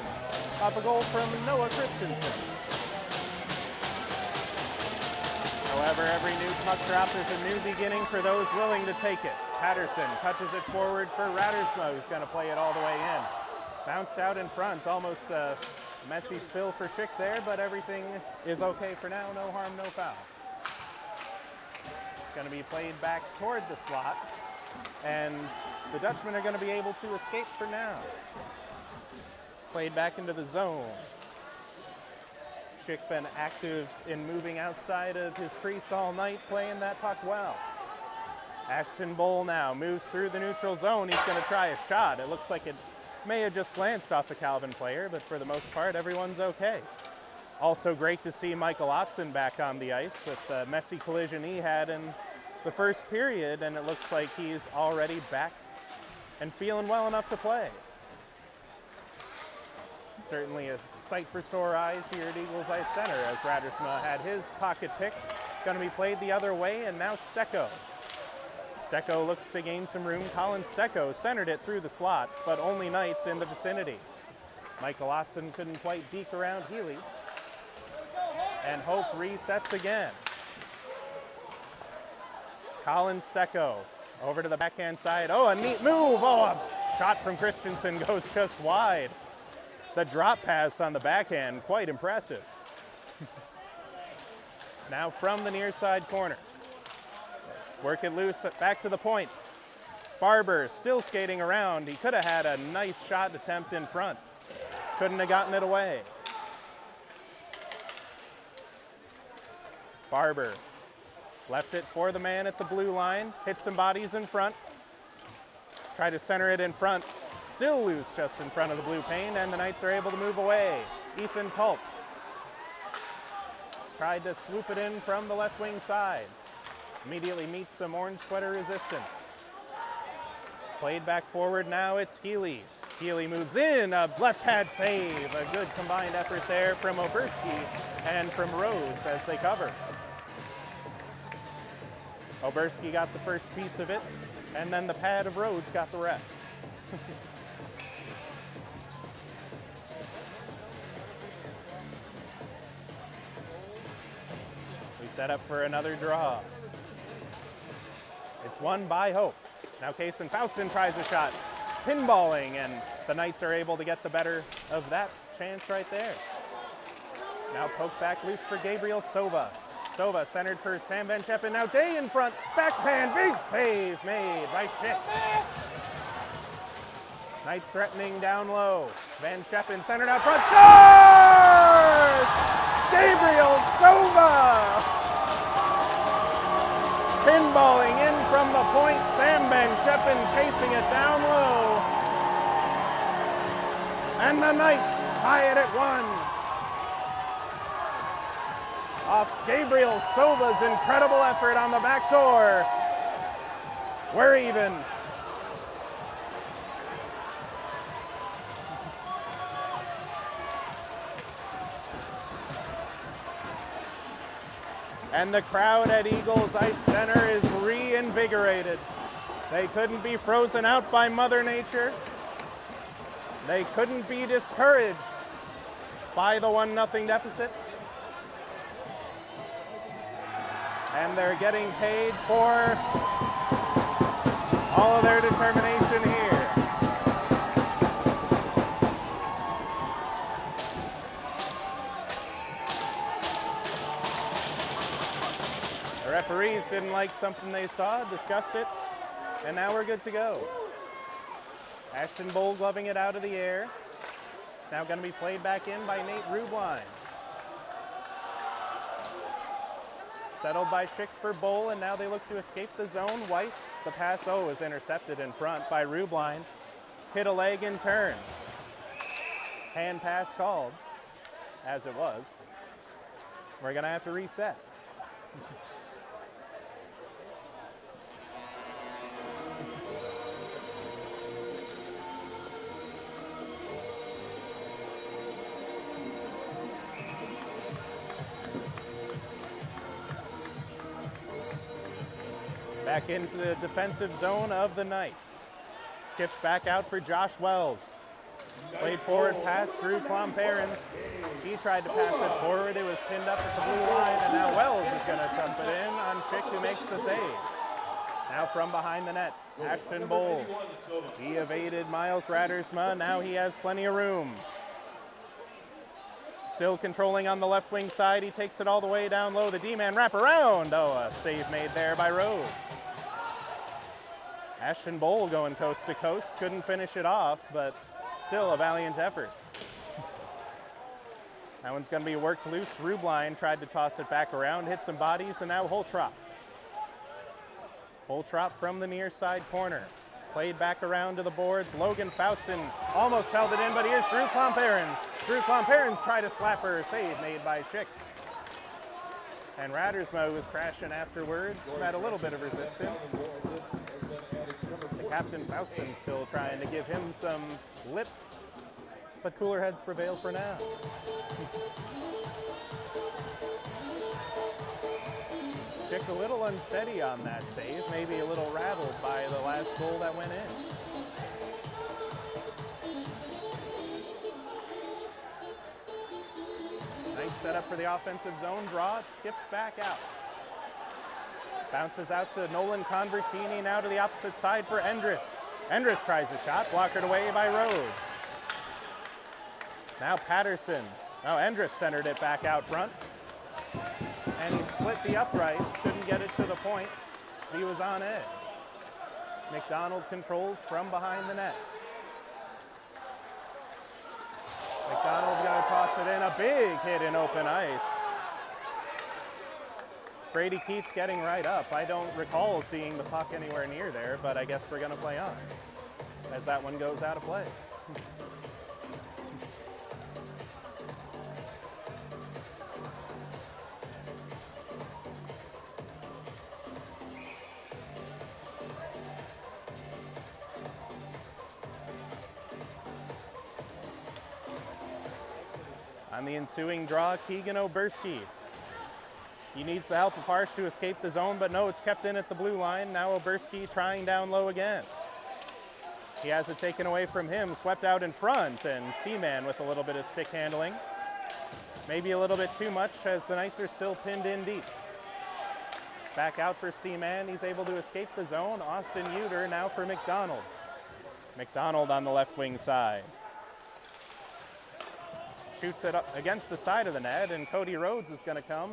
off a goal from Noah Christensen. However, every new puck drop is a new beginning for those willing to take it. Patterson touches it forward for Rattersma, who's going to play it all the way in. Bounced out in front, almost a messy spill for Schick there, but everything is okay for now. No harm, no foul. Going to be played back toward the slot, and the Dutchmen are going to be able to escape for now. Played back into the zone. Schick been active in moving outside of his crease all night, playing that puck well. Ashton Bowl now moves through the neutral zone. He's going to try a shot. It looks like it may have just glanced off a Calvin player, but for the most part, everyone's okay. Also great to see Michael Otzen back on the ice with the messy collision he had in the first period, and it looks like he's already back and feeling well enough to play. Certainly a sight for sore eyes here at Eagles Ice Center as Rattersma had his pocket picked. Going to be played the other way, and now Stecco. Stecco looks to gain some room. Colin Stecco centered it through the slot, but only Knights in the vicinity. Michael Otzen couldn't quite deke around Healy. And Hope resets again. Colin Stecco over to the backhand side. Oh, a neat move. Oh, a shot from Christensen goes just wide. The drop pass on the backhand, quite impressive. Now from the near side corner. Work it loose, back to the point. Barber still skating around. He could have had a nice shot attempt in front. Couldn't have gotten it away. Barber left it for the man at the blue line, hit some bodies in front, tried to center it in front, still loose just in front of the blue pane, and the Knights are able to move away. Ethan Tulp tried to swoop it in from the left wing side, immediately meets some orange sweater resistance. Played back forward, now it's Healy. Healy moves in, a left pad save. A good combined effort there from Oberski and from Rhodes as they cover. Oberski got the first piece of it, and then the pad of Rhodes got the rest. We set up for another draw. It's won by Hope. Now Kaysen Faustin tries a shot, pinballing, and the Knights are able to get the better of that chance right there. Now poked back loose for Gabriel Sova. Sova centered for Sam Van Scheppen. Now Day in front, backhand, big save made by Schick. Knights threatening down low. Van Scheppen centered out front, scores! Gabriel Sova! Pinballing in from the point, Sam Van Scheppen chasing it down low. And the Knights tie it at 1. Off Gabriel Sova's incredible effort on the back door. We're even. And the crowd at Eagles Ice Center is reinvigorated. They couldn't be frozen out by Mother Nature. They couldn't be discouraged by the 1-0 deficit. And they're getting paid for all of their determination here. The referees didn't like something they saw, discussed it, and now we're good to go. Ashton Bowl gloving it out of the air. Now going to be played back in by Nate Rubline. Settled by Schick for Bowl, and now they look to escape the zone. Weiss, the pass is intercepted in front by Rubline. Hit a leg in turn. Hand pass called, as it was. We're gonna have to reset. Back into the defensive zone of the Knights. Skips back out for Josh Wells. Played forward pass, Drew Klomperens. He tried to pass it forward. It was pinned up at the blue line, and now Wells is going to dump it in on Schick, who makes the save. Now from behind the net, Ashton Bowl. He evaded Miles Rattersma. Now he has plenty of room. Still controlling on the left wing side. He takes it all the way down low. The D-man wrap around. Oh, a save made there by Rhodes. Ashton Bowl going coast to coast. Couldn't finish it off, but still a valiant effort. That one's going to be worked loose. Rubline tried to toss it back around, hit some bodies, and now Holtrop. Holtrop from the near side corner. Played back around to the boards. Logan Faustin almost held it in, but here's Drew Klomperens. Drew Klomperens tried to slap her. Save made by Schick. And Rattersma was crashing afterwards. Had a little bit of resistance. The captain Faustin still trying to give him some lip, but cooler heads prevail for now. Schick a little unsteady on that save, maybe a little rattled by the last goal that went in. Nice setup for the offensive zone draw. It skips back out. Bounces out to Nolan Convertini, now to the opposite side for Endress. Endress tries a shot, blockered away by Rhodes. Now Patterson. Now Endress centered it back out front. And he split the uprights, couldn't get it to the point, so he was on edge. McDonald controls from behind the net. McDonald's gonna toss it in, a big hit in open ice. Brady Keats getting right up. I don't recall seeing the puck anywhere near there, but I guess we're gonna play on as that one goes out of play. On the ensuing draw, Keegan Oberski. He needs the help of Harsh to escape the zone, but no, it's kept in at the blue line. Now Oberski trying down low again. He has it taken away from him, swept out in front, and Seaman with a little bit of stick handling. Maybe a little bit too much as the Knights are still pinned in deep. Back out for Seaman, he's able to escape the zone. Austin Uter now for McDonald. McDonald on the left wing side. Shoots it up against the side of the net, and Cody Rhodes is going to come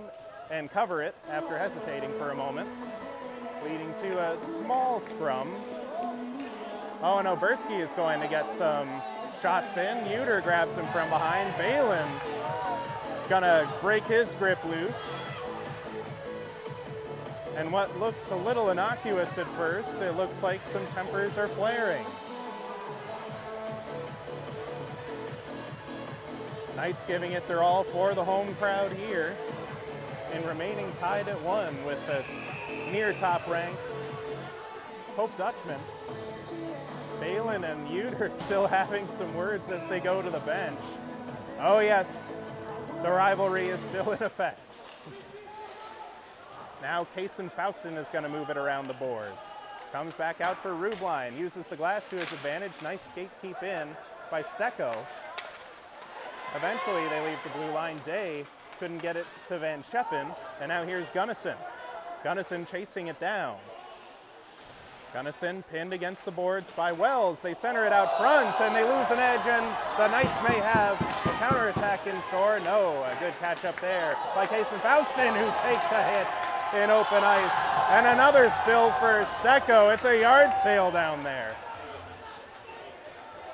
and cover it after hesitating for a moment, leading to a small scrum. Oh, and Oberski is going to get some shots in. Uter grabs him from behind. Balin gonna break his grip loose. And what looked a little innocuous at first, it looks like some tempers are flaring. Knights giving it their all for the home crowd here, and remaining tied at 1 with the near top ranked Pope Dutchman. Balin and Uter still having some words as they go to the bench. Oh yes, the rivalry is still in effect. Now Kaysen Faustin is going to move it around the boards. Comes back out for Rubline, uses the glass to his advantage. Nice skate keep in by Stecco. Eventually they leave the blue line. Day couldn't get it to Van Scheppen, and now here's Gunnison. Gunnison chasing it down. Gunnison pinned against the boards by Wells. They center it out front, and they lose an edge, and the Knights may have a counterattack in store. No, a good catch up there by Kaysen Faustin, who takes a hit in open ice. And another spill for Stecco. It's a yard sale down there.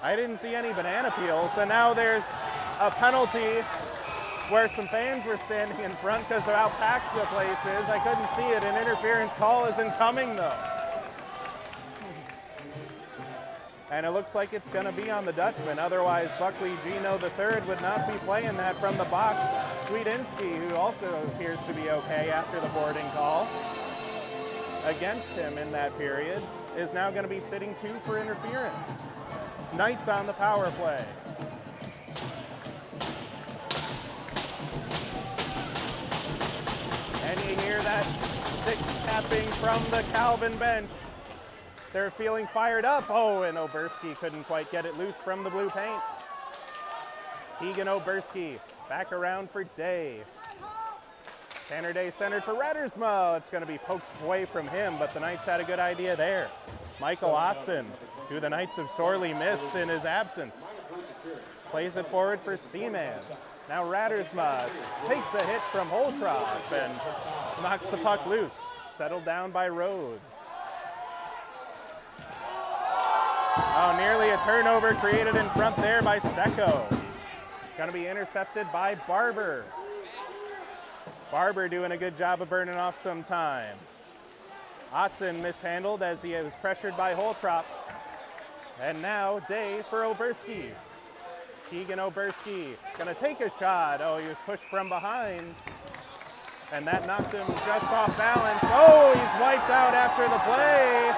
I didn't see any banana peels, and now there's a penalty where some fans were standing in front because of how packed the place is. I couldn't see it. An interference call isn't coming, though. And it looks like it's going to be on the Dutchman. Otherwise, Buckley Gino III would not be playing that from the box. Swedinski, who also appears to be okay after the boarding call against him in that period, is now going to be sitting 2 for interference. Knights on the power play. And you hear that stick tapping from the Calvin bench. They're feeling fired up. Oh, and Oberski couldn't quite get it loose from the blue paint. Keegan Oberski back around for Day. Tanner Day centered for Reddersma. It's going to be poked away from him, but the Knights had a good idea there. Michael Ottson, who the Knights have sorely missed in his absence, plays it forward for Seaman. Now Raddersma takes a hit from Holtrop and knocks the puck loose. Settled down by Rhodes. Oh, nearly a turnover created in front there by Stecco. Going to be intercepted by Barber. Barber doing a good job of burning off some time. Ottson mishandled as he was pressured by Holtrop. And now Day for Oberski. Keegan Oberski gonna take a shot. Oh, he was pushed from behind. And that knocked him just off balance. Oh, he's wiped out after the play.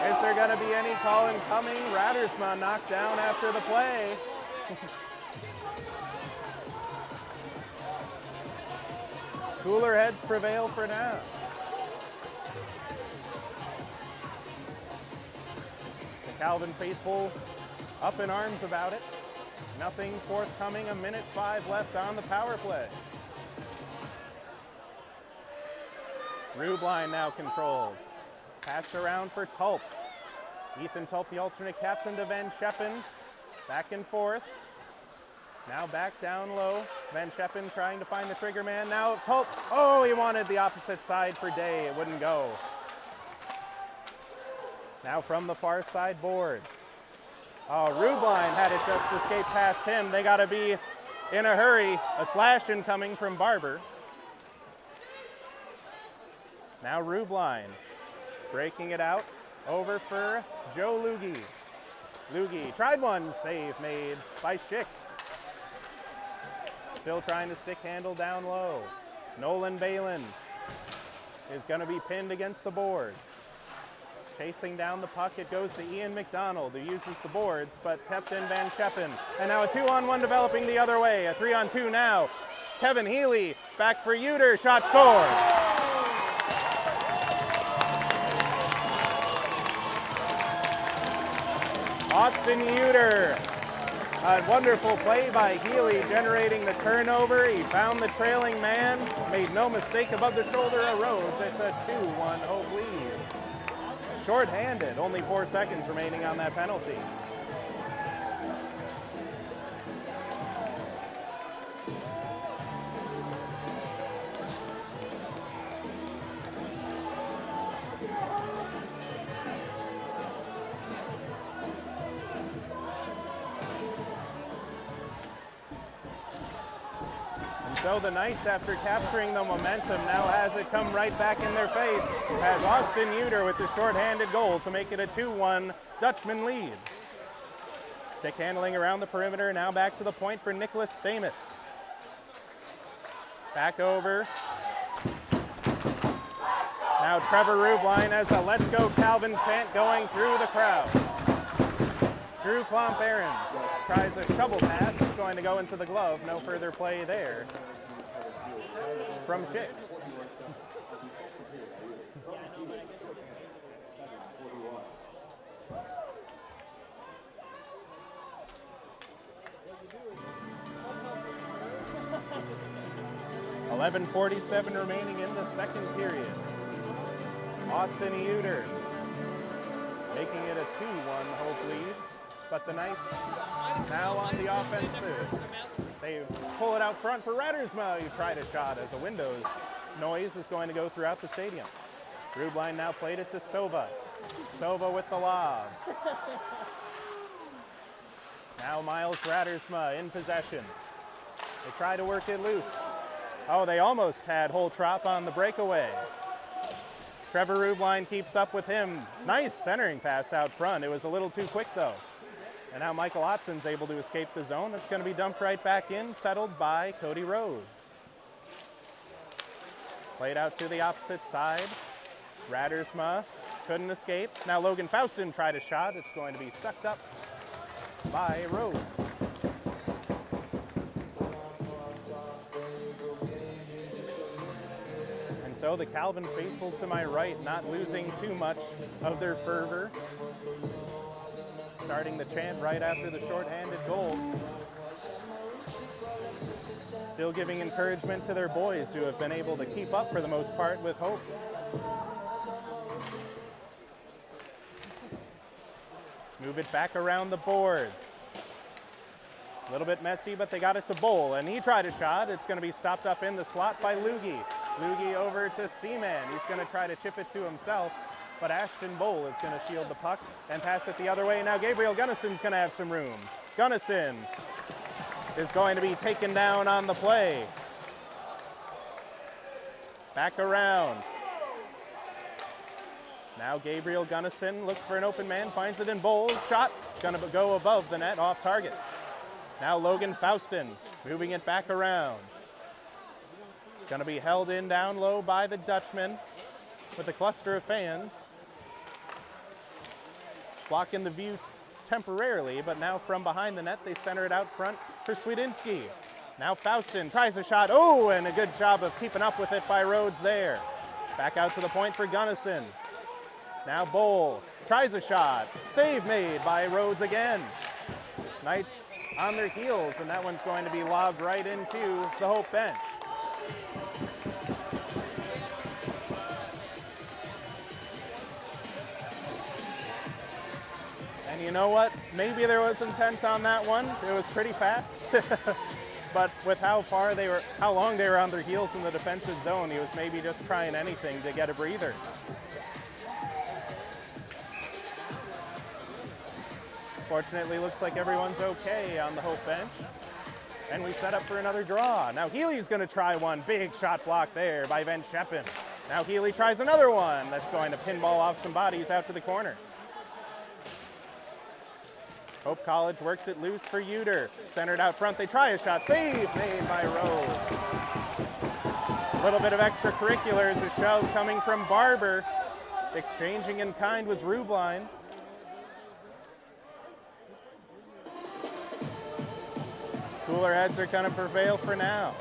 Is there gonna be any call incoming? Raddersma knocked down after the play. Cooler heads prevail for now. The Calvin faithful up in arms about it. Nothing forthcoming, 1:05 left on the power play. Rubline now controls. Passed around for Tulp. Ethan Tulp, the alternate captain to Van Scheppen. Back and forth. Now back down low. Van Scheppen trying to find the trigger man. Now Tulp, oh, he wanted the opposite side for Day. It wouldn't go. Now from the far side boards. Oh, Rubline had it just escape past him. They got to be in a hurry. A slash incoming from Barber. Now Rubline breaking it out over for Joe Lugie. Lugie tried one, save made by Schick. Still trying to stick handle down low. Nolan Balin is going to be pinned against the boards. Chasing down the puck, it goes to Ian McDonald, who uses the boards, but kept in Van Scheppen. And now a 2-on-1 developing the other way. A 3-on-2 now. Kevin Healy back for Uter. Shot scores. Austin Uter. A wonderful play by Healy, generating the turnover. He found the trailing man, made no mistake above the shoulder of Rhodes. It's a 2-1 Hope lead. Short-handed, only 4 seconds remaining on that penalty. So the Knights, after capturing the momentum, now has it come right back in their face, has Austin Uter with the shorthanded goal to make it a 2-1 Dutchman lead. Stick handling around the perimeter, now back to the point for Nicholas Stamus. Back over. Now Trevor Rubline has a "Let's Go Calvin" chant going through the crowd. Drew Klomp-Ahrens tries a shovel pass. It's going to go into the glove. No further play there from Schick. .11:47 remaining in the second period. Austin Uter making it a 2-1 Hope lead. But the Knights now on the offensive. They pull it out front for Rattersma, who tried a shot as a Windows noise is going to go throughout the stadium. Rubline now played it to Sova. Sova with the lob. Now Miles Rattersma in possession. They try to work it loose. Oh, they almost had Holtrop on the breakaway. Trevor Rubline keeps up with him. Nice centering pass out front. It was a little too quick though. And now Michael Otson's able to escape the zone. It's going to be dumped right back in, settled by Cody Rhodes. Played out to the opposite side. Rattersma couldn't escape. Now Logan Faustin tried a shot. It's going to be sucked up by Rhodes. And so the Calvin faithful to my right, not losing too much of their fervor. Starting the chant right after the shorthanded goal. Still giving encouragement to their boys who have been able to keep up for the most part with Hope. Move it back around the boards. A little bit messy, but they got it to Bowl, and he tried a shot. It's going to be stopped up in the slot by Lugie. Lugie over to Seaman. He's going to try to chip it to himself. But Ashton Bowl is going to shield the puck and pass it the other way. Now Gabriel Gunnison's going to have some room. Gunnison is going to be taken down on the play. Back around. Now Gabriel Gunnison looks for an open man, finds it in Bowl. Shot going to go above the net, off target. Now Logan Faustin moving it back around. Going to be held in down low by the Dutchman with a cluster of fans. Blocking the view temporarily, but now from behind the net, they center it out front for Swedinski. Now Faustin tries a shot. Oh, and a good job of keeping up with it by Rhodes there. Back out to the point for Gunnison. Now Bowl tries a shot. Save made by Rhodes again. Knights on their heels, and that one's going to be lobbed right into the Hope bench. And you know what? Maybe there was intent on that one. It was pretty fast. But with how long they were on their heels in the defensive zone, he was maybe just trying anything to get a breather. Fortunately, looks like everyone's okay on the Hope bench. And we set up for another draw. Now Healy's going to try one. Big shot block there by Van Scheppen. Now Healy tries another one. That's going to pinball off some bodies out to the corner. Hope College worked it loose for Uter. Centered out front, they try a shot. Save made by Rhodes. A little bit of extracurriculars, a shove coming from Barber. Exchanging in kind was Rubline. Cooler heads are going to prevail for now.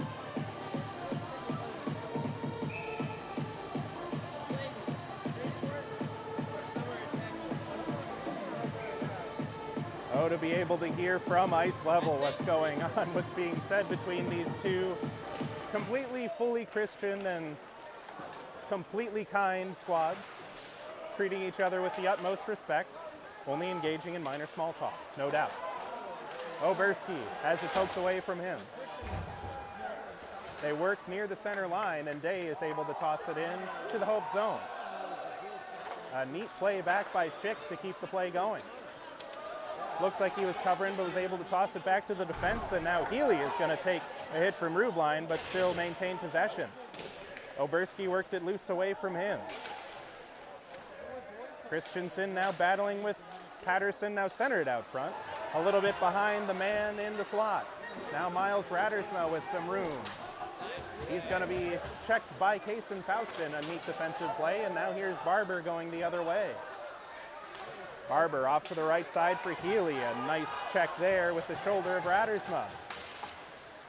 Oh, to be able to hear from ice level what's going on, what's being said between these two completely fully Christian and completely kind squads, treating each other with the utmost respect, only engaging in minor small talk, no doubt. Oberski has it poked away from him. They work near the center line, and Day is able to toss it in to the Hope zone. A neat play back by Schick to keep the play going. Looked like he was covering, but was able to toss it back to the defense, and now Healy is going to take a hit from Rubline, but still maintain possession. Oberski worked it loose away from him. Christensen now battling with Patterson, now centered out front. A little bit behind the man in the slot. Now Miles Rattersma with some room. He's going to be checked by Kaysen Faustin, a neat defensive play, and now here's Barber going the other way. Barber off to the right side for Healy. A nice check there with the shoulder of Rattersma.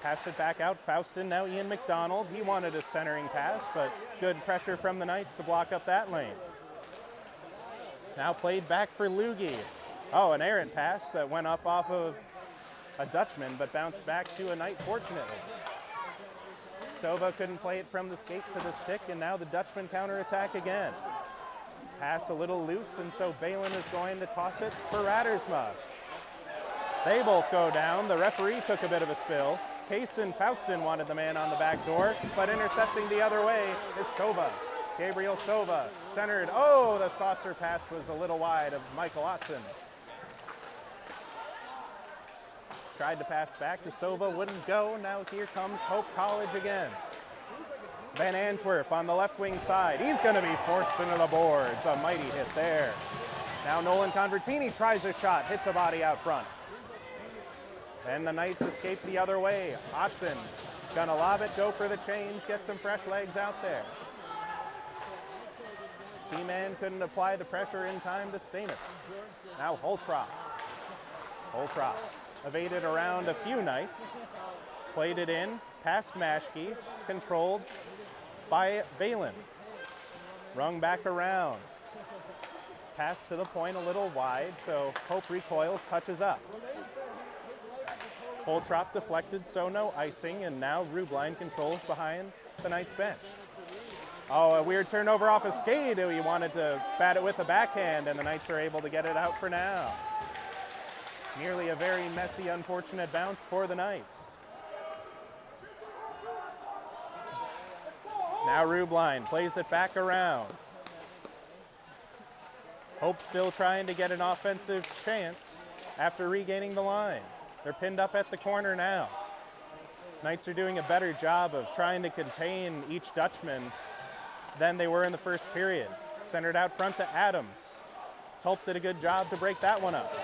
Pass it back out. Faustin, now Ian McDonald. He wanted a centering pass, but good pressure from the Knights to block up that lane. Now played back for Lugie. Oh, an errant pass that went up off of a Dutchman, but bounced back to a Knight, fortunately. Sova couldn't play it from the skate to the stick, and now the Dutchman counterattack again. Pass a little loose, and so Balin is going to toss it for Rattersma. They both go down. The referee took a bit of a spill. Kaysen Faustin wanted the man on the back door, but intercepting the other way is Sova. Gabriel Sova, centered. Oh, the saucer pass was a little wide of Michael Otzen. Tried to pass back to Sova, wouldn't go. Now here comes Hope College again. Van Antwerp on the left wing side. He's going to be forced into the boards. A mighty hit there. Now Nolan Convertini tries a shot, hits a body out front. And the Knights escape the other way. Otzen gonna lob it, go for the change, get some fresh legs out there. Seaman couldn't apply the pressure in time to Stamos. Now Holtrop. Holtrop evaded around a few Knights, played it in, past Maschke, controlled by Balin. Rung back around. Pass to the point a little wide, so Hope recoils, touches up. Holtrop deflected, so no icing, and now Rubline controls behind the Knights bench. Oh, a weird turnover off a skate. He wanted to bat it with a backhand, and the Knights are able to get it out for now. Nearly a very messy, unfortunate bounce for the Knights. Now Rubline plays it back around. Hope still trying to get an offensive chance after regaining the line. They're pinned up at the corner now. Knights are doing a better job of trying to contain each Dutchman than they were in the first period. Centered out front to Adams. Tulp did a good job to break that one up.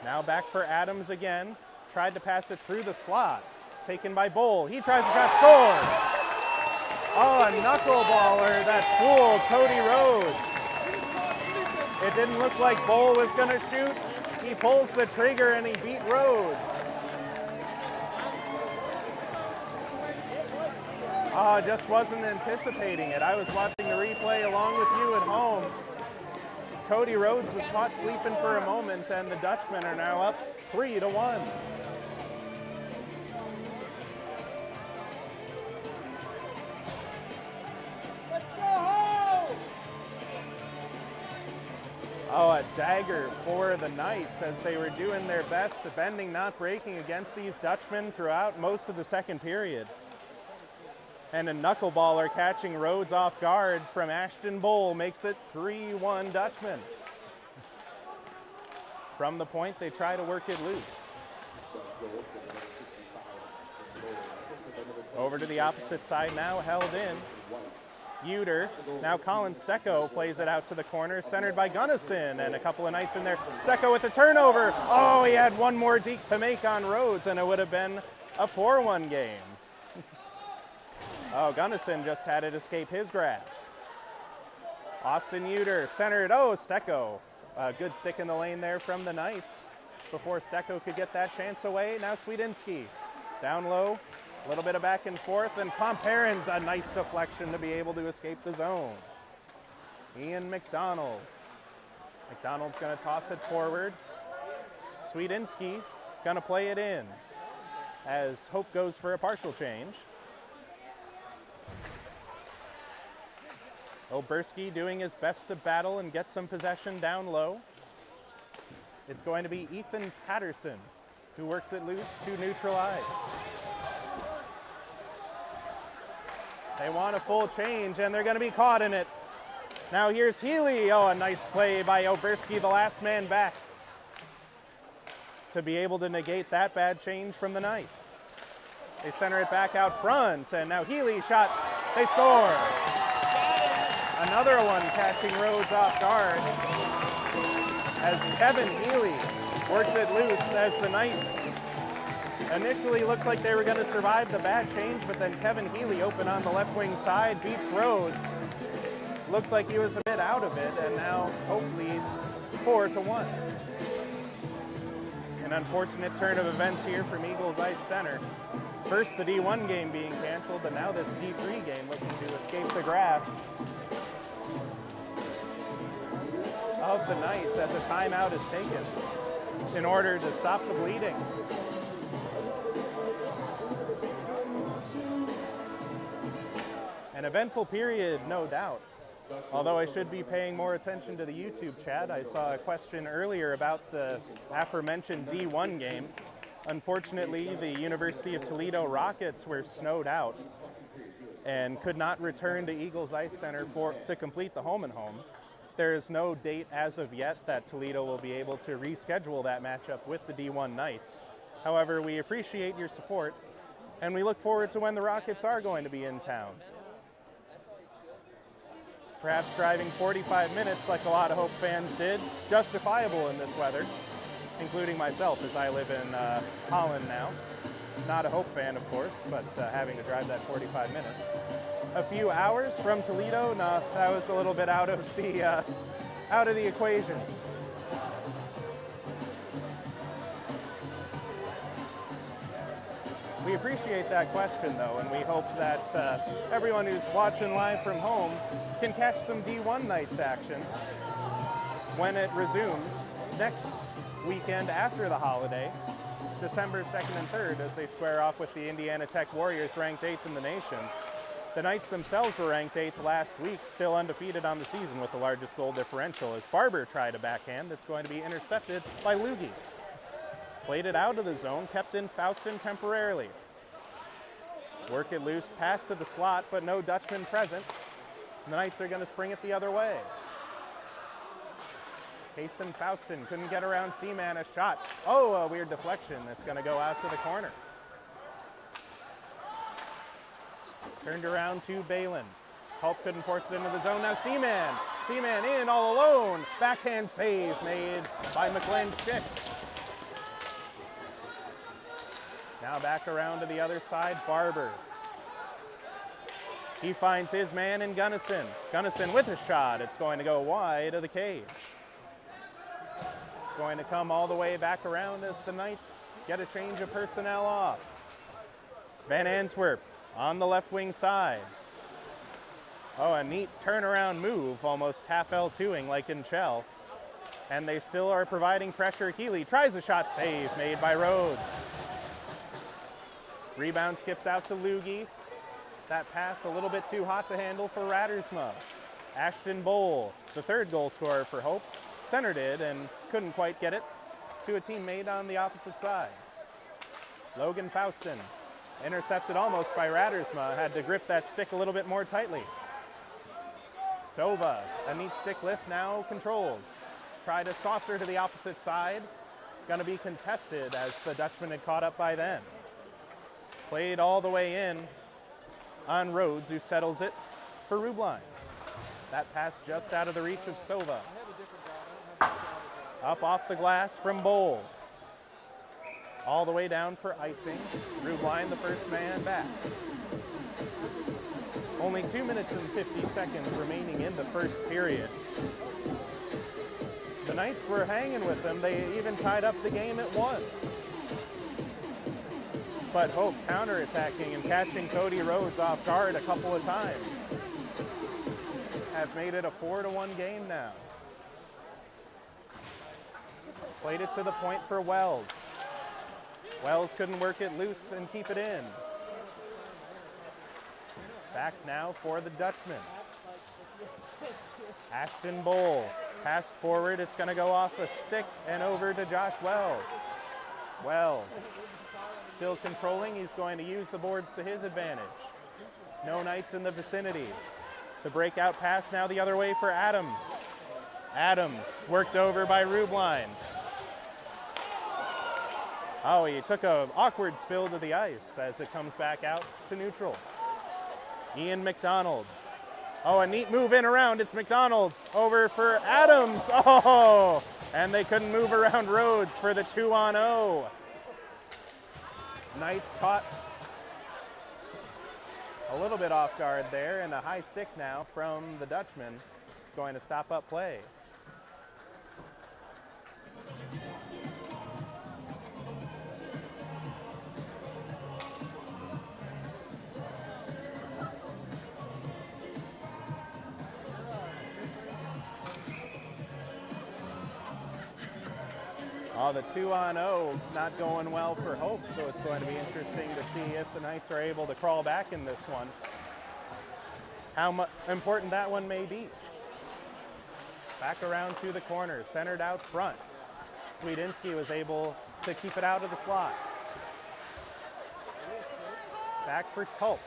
Now back for Adams again. Tried to pass it through the slot. Taken by Bowl. He tries a shot, scores! Oh, a knuckleballer that fooled Cody Rhodes. It didn't look like Bowl was going to shoot. He pulls the trigger and he beat Rhodes. Oh, just wasn't anticipating it. I was watching the replay along with you at home. Cody Rhodes was caught sleeping for a moment, and the Dutchmen are now up 3-1. Oh, a dagger for the Knights as they were doing their best, bending, not breaking against these Dutchmen throughout most of the second period. And a knuckleballer catching Rhodes off guard from Ashton Bowl makes it 3-1 Dutchmen. From the point, they try to work it loose. Over to the opposite side now, held in. Uter. Now Colin Stecco plays it out to the corner, centered by Gunnison, and a couple of Knights in there. Stecco with the turnover. Oh, he had one more deke to make on Rhodes, and it would have been a 4-1 game. Oh, Gunnison just had it escape his grasp. Austin Uter centered. Oh, Stecco. A good stick in the lane there from the Knights before Stecco could get that chance away. Now Swedinski down low. A little bit of back and forth, and Pomperins, a nice deflection to be able to escape the zone. Ian McDonald. McDonald's going to toss it forward. Swedinski going to play it in as Hope goes for a partial change. Oberski doing his best to battle and get some possession down low. It's going to be Ethan Patterson who works it loose to neutralize. They want a full change, and they're going to be caught in it. Now here's Healy. Oh, a nice play by Oberski, the last man back, to be able to negate that bad change from the Knights. They center it back out front, and now Healy shot. They score. Another one catching Rhodes off guard as Kevin Healy worked it loose as the Knights initially looked like they were going to survive the bad change, but then Kevin Healy open on the left wing side, beats Rhodes. Looked like he was a bit out of it, and now Hope leads 4-1. An unfortunate turn of events here from Eagles Ice Center. First the D1 game being canceled, and now this D3 game looking to escape the grasp of the Knights as a timeout is taken in order to stop the bleeding. An eventful period, no doubt. Although I should be paying more attention to the YouTube chat. I saw a question earlier about the aforementioned D1 game. Unfortunately, the University of Toledo Rockets were snowed out and could not return to Eagles Ice Center to complete the home and home. There is no date as of yet that Toledo will be able to reschedule that matchup with the D1 Knights. However, we appreciate your support, and we look forward to when the Rockets are going to be in town. Perhaps driving 45 minutes like a lot of Hope fans did, justifiable in this weather, including myself as I live in Holland now. Not a Hope fan, of course, but having to drive that 45 minutes. A few hours from Toledo, no, that was a little bit out of the equation. We appreciate that question, though, and we hope that everyone who's watching live from home can catch some D1 Knights action when it resumes next weekend after the holiday, December 2nd and 3rd, as they square off with the Indiana Tech Warriors, ranked 8th in the nation. The Knights themselves were ranked 8th last week, still undefeated on the season with the largest goal differential, as Barber tried a backhand that's going to be intercepted by Lugie. Played it out of the zone, kept in Faustin temporarily. Work it loose, pass to the slot, but no Dutchman present. The Knights are going to spring it the other way. Payson Faustin couldn't get around Seaman, a shot. Oh, a weird deflection that's going to go out to the corner. Turned around to Balin. Tulp couldn't force it into the zone. Now Seaman. Seaman in all alone. Backhand save made by McLean Schick. Now back around to the other side, Barber. He finds his man in Gunnison. Gunnison with a shot. It's going to go wide of the cage. Going to come all the way back around as the Knights get a change of personnel off. Van Antwerp on the left wing side. Oh, a neat turnaround move, almost half L2ing like in Chell. And they still are providing pressure. Healy tries a shot, save made by Rhodes. Rebound skips out to Lugie. That pass a little bit too hot to handle for Rattersma. Ashton Bowl, the third goal scorer for Hope, centered it and couldn't quite get it to a teammate on the opposite side. Logan Faustin, intercepted almost by Rattersma, had to grip that stick a little bit more tightly. Sova, a neat stick lift, now controls. Tried a saucer to the opposite side. Going to be contested as the Dutchman had caught up by then. Played all the way in on Rhodes, who settles it for Rubline. That pass just out of the reach of Sova. Up off the glass from Bowl. All the way down for icing. Rubline, the first man back. Only 2 minutes and 50 seconds remaining in the first period. The Knights were hanging with them. They even tied up the game at 1. But Hope counterattacking and catching Cody Rhodes off guard a couple of times have made it a 4-1 game now. Played it to the point for Wells. Wells couldn't work it loose and keep it in. Back now for the Dutchman. Ashton Bowl passed forward. It's going to go off a stick and over to Josh Wells. Wells still controlling. He's going to use the boards to his advantage. No Knights in the vicinity. The breakout pass now the other way for Adams. Adams worked over by Rubline. Oh, he took an awkward spill to the ice as it comes back out to neutral. Ian McDonald. Oh, a neat move in around. It's McDonald over for Adams. Oh, and they couldn't move around Rhodes for the 2-on-0. Knights caught a little bit off guard there, and a high stick now from the Dutchman is going to stop up play. Oh, the 2-on-0 not going well for Hope, so it's going to be interesting to see if the Knights are able to crawl back in this one. How important that one may be. Back around to the corner, centered out front. Swedinski was able to keep it out of the slot. Back for Tulp.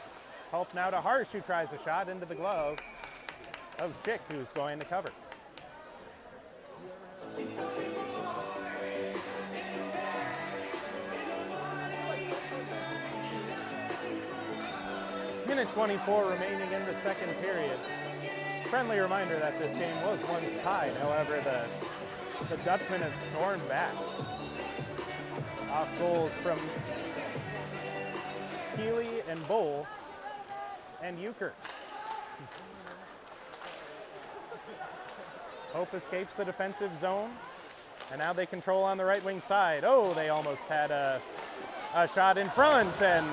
Tulp now to Harsh, who tries a shot into the glove of Schick, who's going to cover. Minute 24 remaining in the second period. Friendly reminder that this game was once tied. However, the Dutchmen have stormed back. Off goals from Keeley and Bowl and Euchre. Hope escapes the defensive zone, and now they control on the right wing side. Oh, they almost had a shot in front, and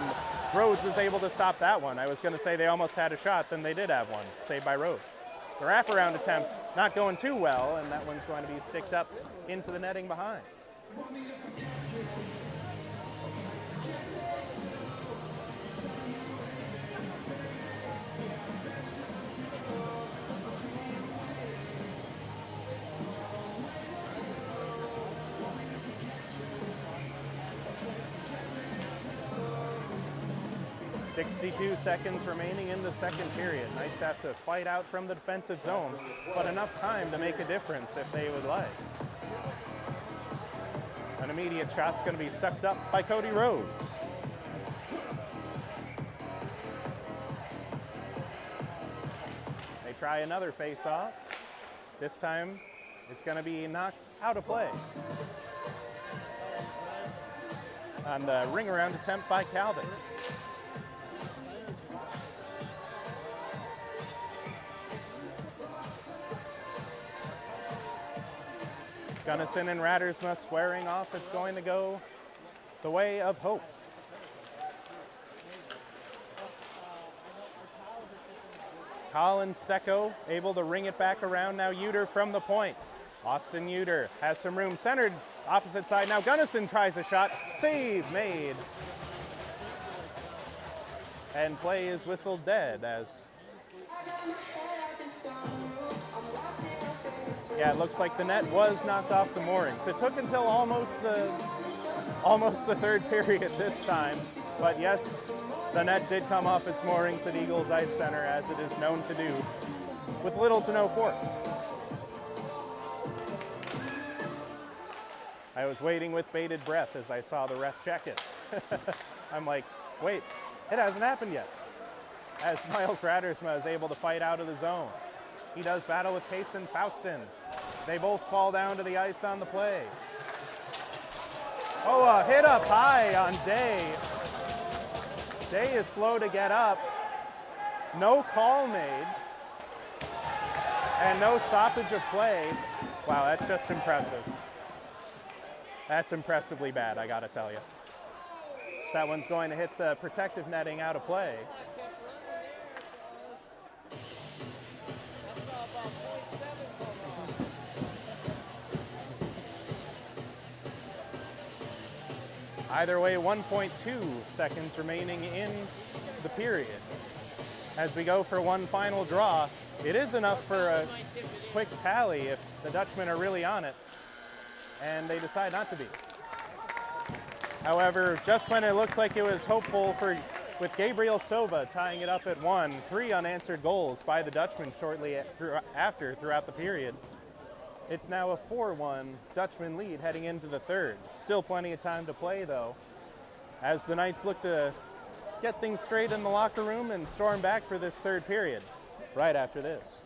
Rhodes is able to stop that one. I was going to say they almost had a shot, then they did have one, saved by Rhodes. The wraparound attempt not going too well, and that one's going to be sticked up into the netting behind. 62 seconds remaining in the second period. Knights have to fight out from the defensive zone, but enough time to make a difference if they would like. An immediate shot's going to be sucked up by Cody Rhodes. They try another face-off. This time, it's going to be knocked out of play. On the ring-around attempt by Calvin. Gunnison and Rattersma squaring off. It's going to go the way of Hope. Colin Stecco able to ring it back around. Now Uter from the point. Austin Uter has some room, centered opposite side. Now Gunnison tries a shot. Save made. And play is whistled dead as... Yeah, it looks like the net was knocked off the moorings. It took until almost the third period this time. But yes, the net did come off its moorings at Eagles Ice Center, as it is known to do, with little to no force. I was waiting with bated breath as I saw the ref check it. I'm like, wait, it hasn't happened yet. As Miles Rattersma is able to fight out of the zone. He does battle with Kaysen Faustin. They both fall down to the ice on the play. Oh, a hit up high on Day. Day is slow to get up. No call made. And no stoppage of play. Wow, that's just impressive. That's impressively bad, I gotta tell you. So that one's going to hit the protective netting out of play. Either way, 1.2 seconds remaining in the period. As we go for one final draw, it is enough for a quick tally if the Dutchmen are really on it, and they decide not to be. However, just when it looked like it was hopeful with Gabriel Silva tying it up at 1, 3 unanswered goals by the Dutchmen shortly throughout the period. It's now a 4-1 Dutchman lead heading into the third. Still plenty of time to play though, as the Knights look to get things straight in the locker room and storm back for this third period right after this.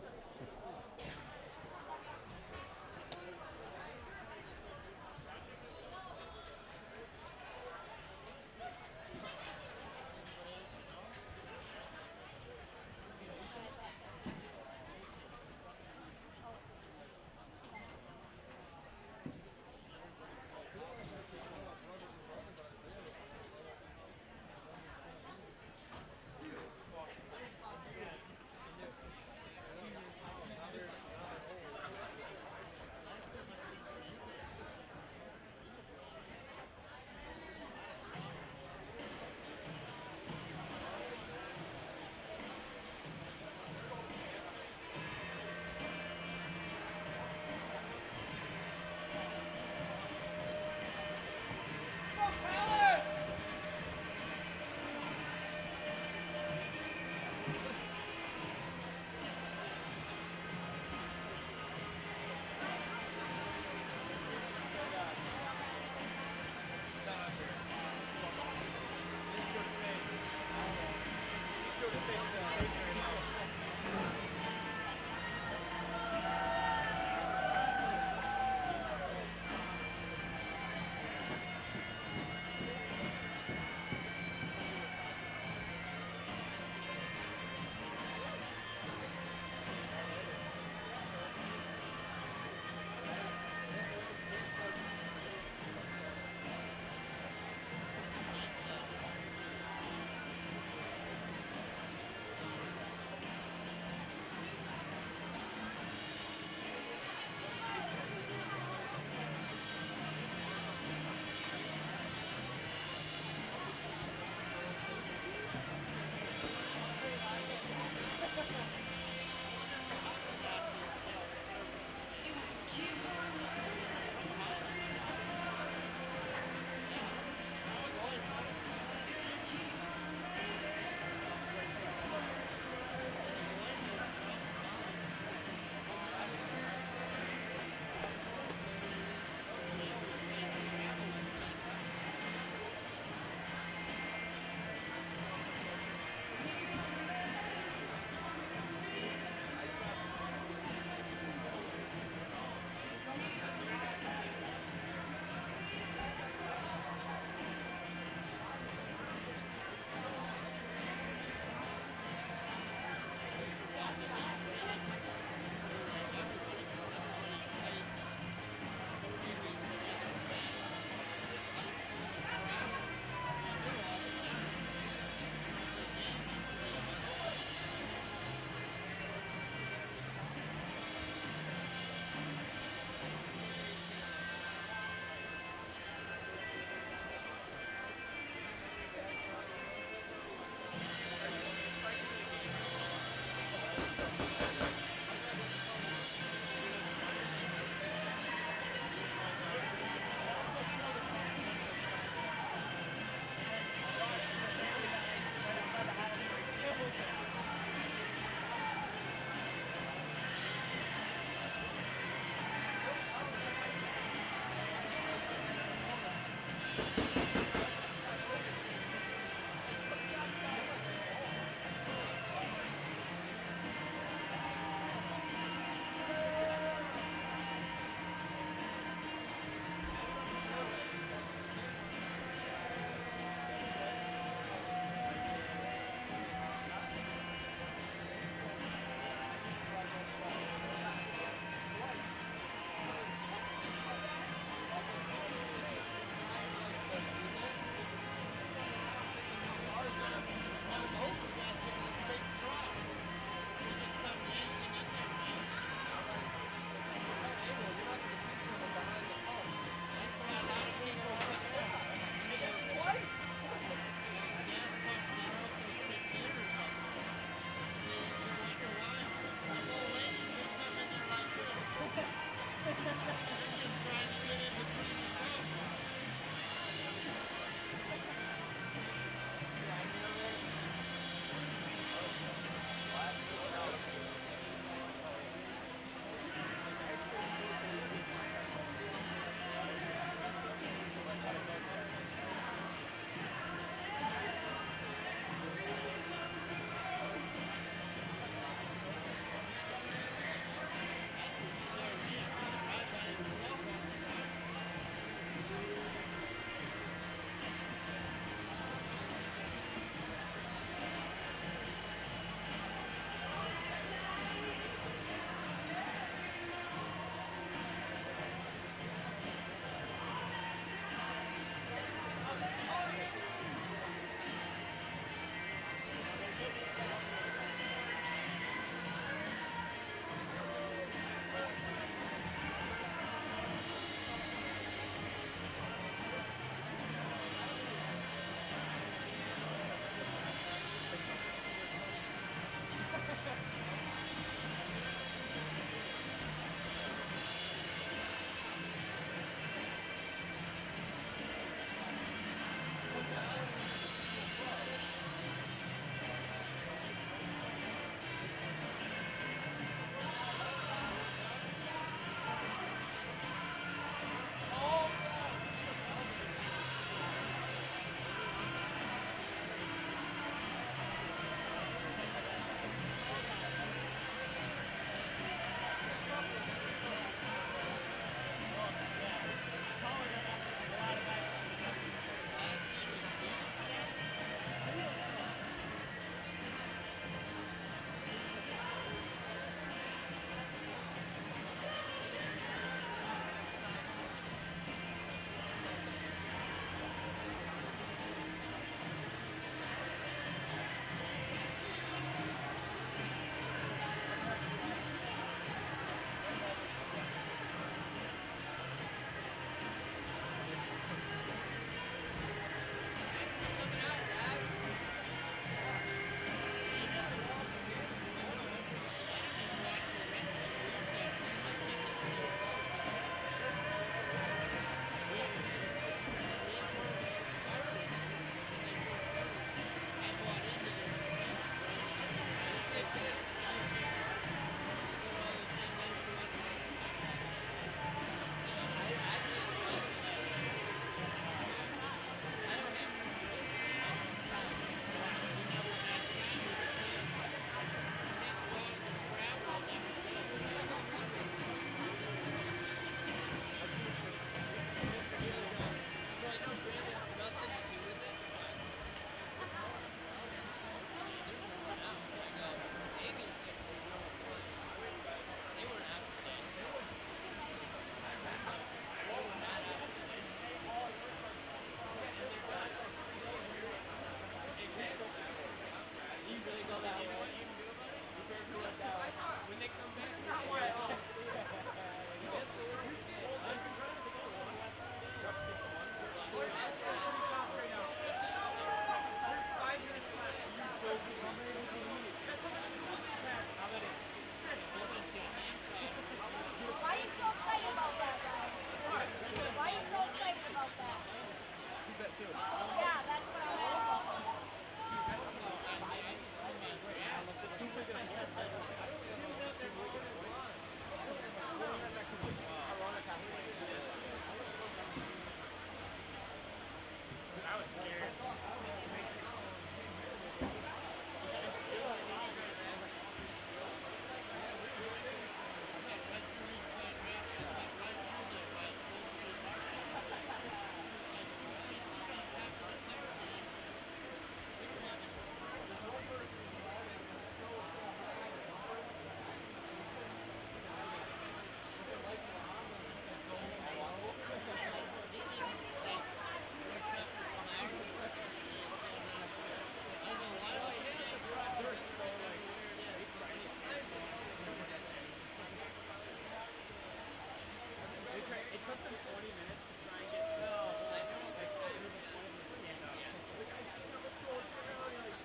left them 20 minutes to try and get to like prove a point and stand up. The guy said, no, let's go, let's go. And you're like,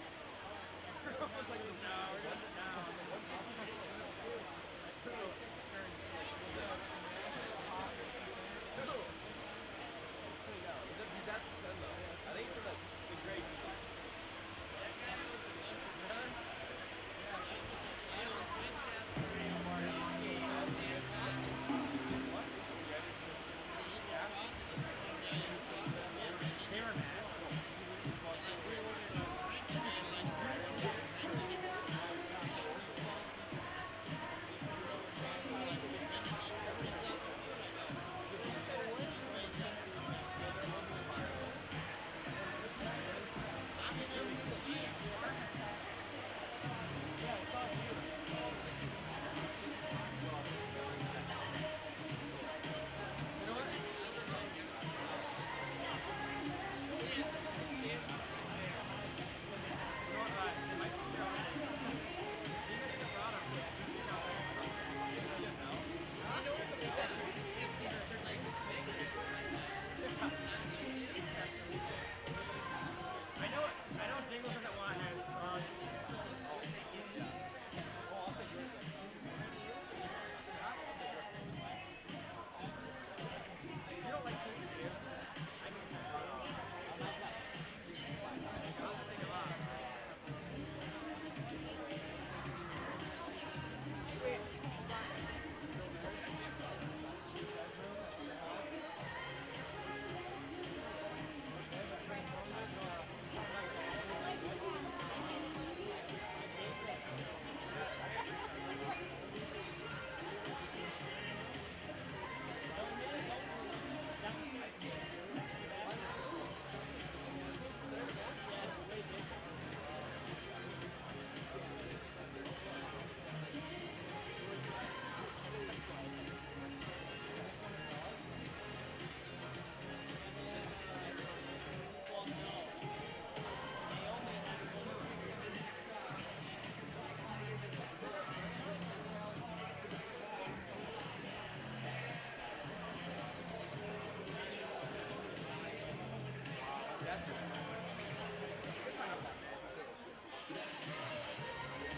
everyone was like, no, it doesn't now. And then what did you do? I put a turn. He's at the sun though. I think he's in the grade. They were mad. I know Dingle doesn't want to have songs. You don't like music, do you? I can sing a lot. I'll sing a lot. Wait.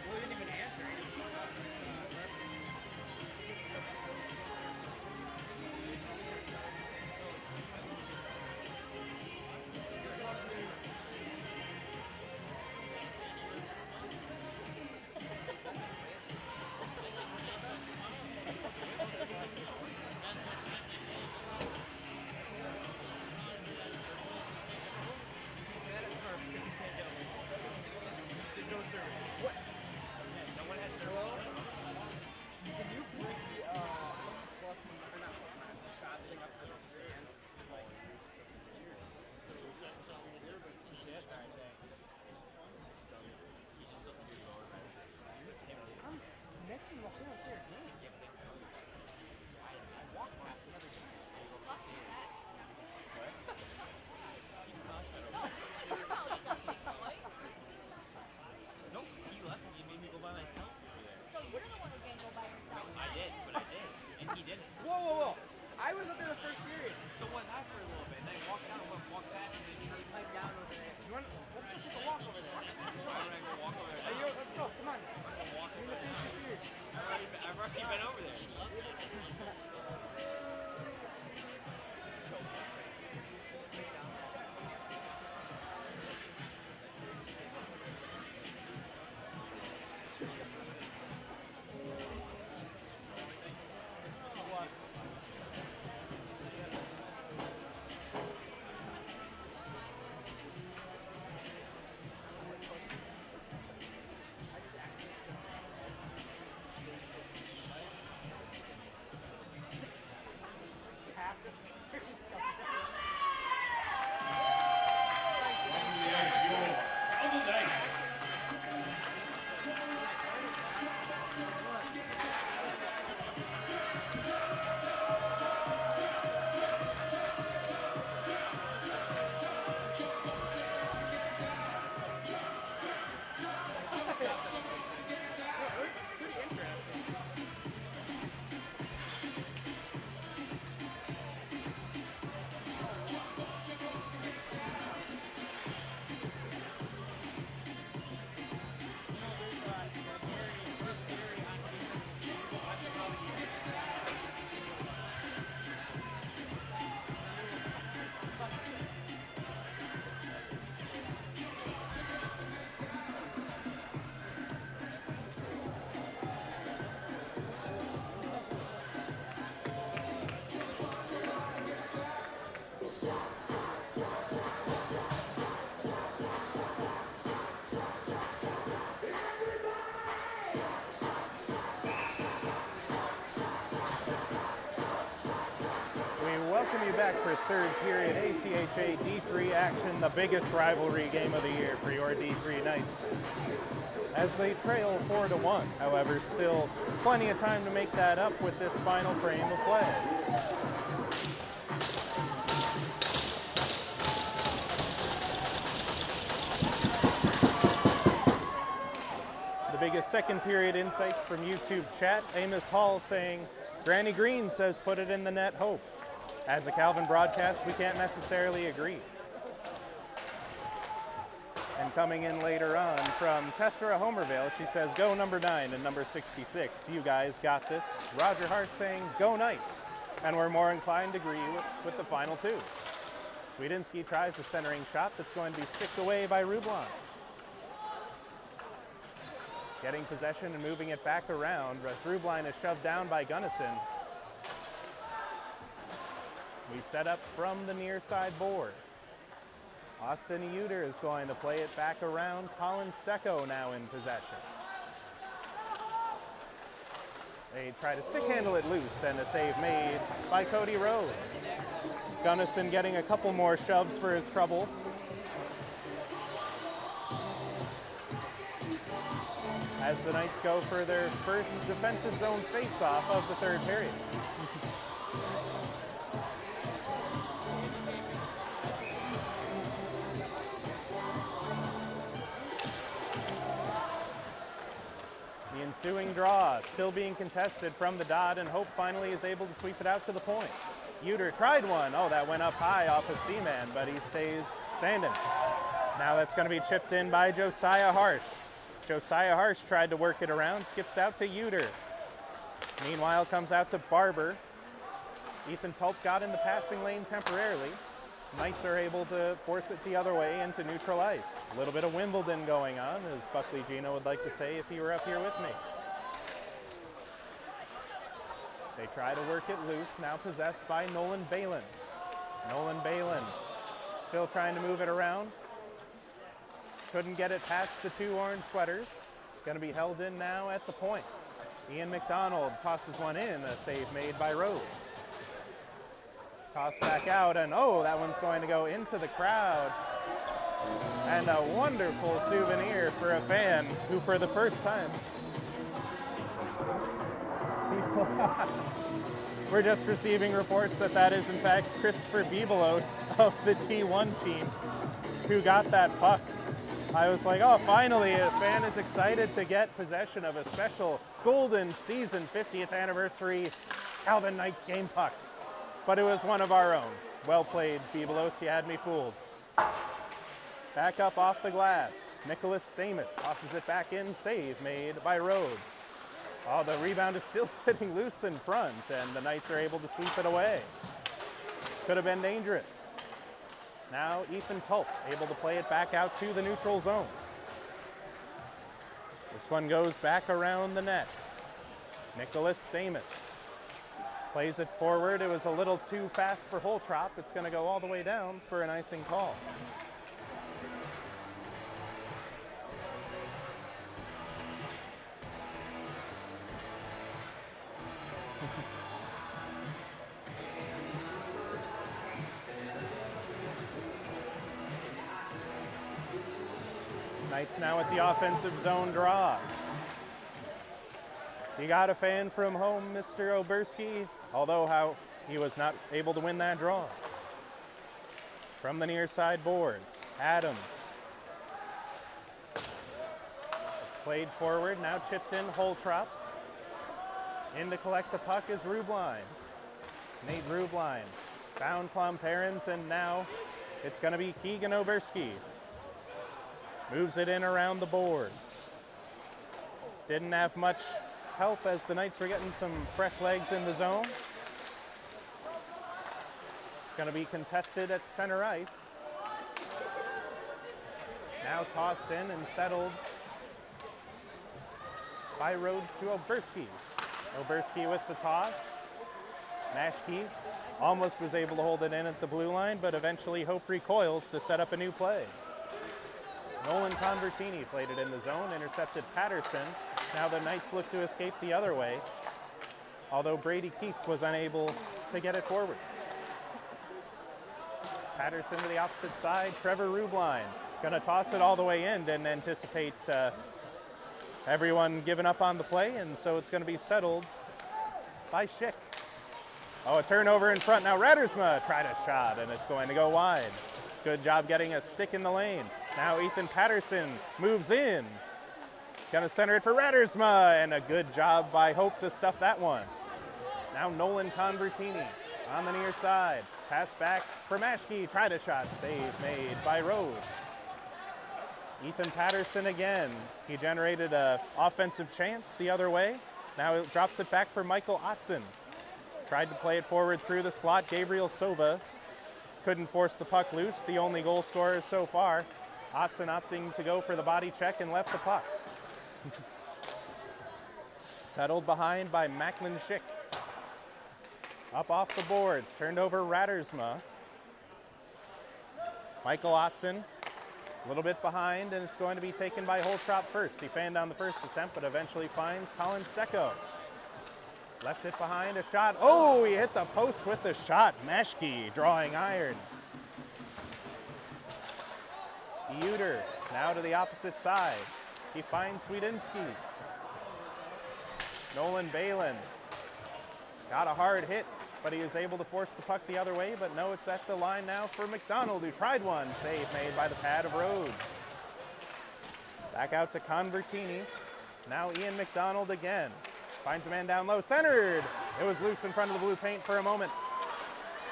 Well, he didn't even answer. He just there's no service. What? No one has service. Can you bring the plus or not plus minus the shots thing up to the stands? It's like shit. Alright, thanks. I'm next to the whole entire game. I walk past it every time. Nope, he left and he made me go by myself. So you're the one who can't go by yourself. I did, but I did. And he didn't. Whoa! I was up there the first period. So what happened for a little bit? And then I walked out and walked back and then tried to pipe down over there. Let's go take a walk over there. Why would I go walk over there? Hey, yo, let's go. Come on. Walk We're in over the there. first period. I've already been over there. you back for third period ACHA D3 action, the biggest rivalry game of the year for your D3 Knights. As they trail 4-1, however, still plenty of time to make that up with this final frame of play. The biggest second period insights from YouTube chat, Amos Hall saying, Granny Green says put it in the net, hope. As a Calvin broadcast, we can't necessarily agree. And coming in later on from Tessera Homervale, she says, go number 9 and number 66. You guys got this. Roger Hart saying, go Knights. And we're more inclined to agree with the final two. Swedenski tries a centering shot that's going to be sticked away by Rublon. Getting possession and moving it back around. Rublin is shoved down by Gunnison. We set up from the near side boards. Austin Uter is going to play it back around. Colin Stecco now in possession. They try to stick handle it loose and a save made by Cody Rhodes. Gunnison getting a couple more shoves for his trouble. As the Knights go for their first defensive zone face-off of the third period. The ensuing draw still being contested from the dot, and Hope finally is able to sweep it out to the point. Uter tried one. Oh, that went up high off of Seaman, but he stays standing. Now that's going to be chipped in by Josiah Harsh. Josiah Harsh tried to work it around, skips out to Uter. Meanwhile, comes out to Barber. Ethan Tulp got in the passing lane temporarily. Knights are able to force it the other way into neutral ice. A little bit of Wimbledon going on, as Buckley Gino would like to say if he were up here with me. They try to work it loose, now possessed by Nolan Balin. Nolan Balin still trying to move it around. Couldn't get it past the two orange sweaters. Going to be held in now at the point. Ian McDonald tosses one in, a save made by Rhodes. Toss back out, and oh, that one's going to go into the crowd. And a wonderful souvenir for a fan who, for the first time, we're just receiving reports that that is, in fact, Christopher Bibelos of the T1 team who got that puck. I was like, oh, finally, a fan is excited to get possession of a special Golden Season 50th anniversary Calvin Knights game puck. But it was one of our own. Well played, Bibelos, you had me fooled. Back up off the glass. Nicholas Stamus tosses it back in, save made by Rhodes. Oh, the rebound is still sitting loose in front, and the Knights are able to sweep it away. Could have been dangerous. Now Ethan Tulp able to play it back out to the neutral zone. This one goes back around the net. Nicholas Stamus plays it forward. It was a little too fast for Holtrop. It's going to go all the way down for an icing call. Knights now at the offensive zone draw. You got a fan from home, Mr. Oberski, although how he was not able to win that draw. From the near side boards, Adams. It's played forward, now chipped in, Holtrop. In to collect the puck is Rublin. Nate Rublin found Klomparens, and now it's going to be Keegan Oberski. Moves it in around the boards. Didn't have much help as the Knights were getting some fresh legs in the zone. Going to be contested at center ice. Now tossed in and settled by Rhodes to Oberski. Oberski with the toss. Nashke almost was able to hold it in at the blue line, but eventually Hope recoils to set up a new play. Nolan Convertini played it in the zone, intercepted Patterson. Now the Knights look to escape the other way, although Brady Keats was unable to get it forward. Patterson to the opposite side. Trevor Rubline gonna toss it all the way in. Didn't anticipate everyone giving up on the play, and so it's gonna be settled by Schick. Oh, a turnover in front. Now Raddersma tried a shot, and it's going to go wide. Good job getting a stick in the lane. Now Ethan Patterson moves in. Gonna center it for Raddersma, and a good job by Hope to stuff that one. Now Nolan Convertini on the near side. Pass back for Maschke. Tried a shot. Save made by Rhodes. Ethan Patterson again. He generated an offensive chance the other way. Now it drops it back for Michael Otzen. Tried to play it forward through the slot. Gabriel Sova couldn't force the puck loose. The only goal scorer so far. Otzen opting to go for the body check and left the puck. Settled behind by Macklin Schick. Up off the boards, turned over Raddersma. Michael Otzen, a little bit behind, and it's going to be taken by Holtrop first. He fanned on the first attempt, but eventually finds Colin Stecco. Left it behind, a shot. Oh, he hit the post with the shot. Maschke drawing iron. Uter now to the opposite side. He finds Swedinski. Nolan Balin got a hard hit, but he was able to force the puck the other way, but no, it's at the line now for McDonald, who tried one. Save made by the pad of Rhodes. Back out to Convertini. Now Ian McDonald again. Finds a man down low, centered. It was loose in front of the blue paint for a moment.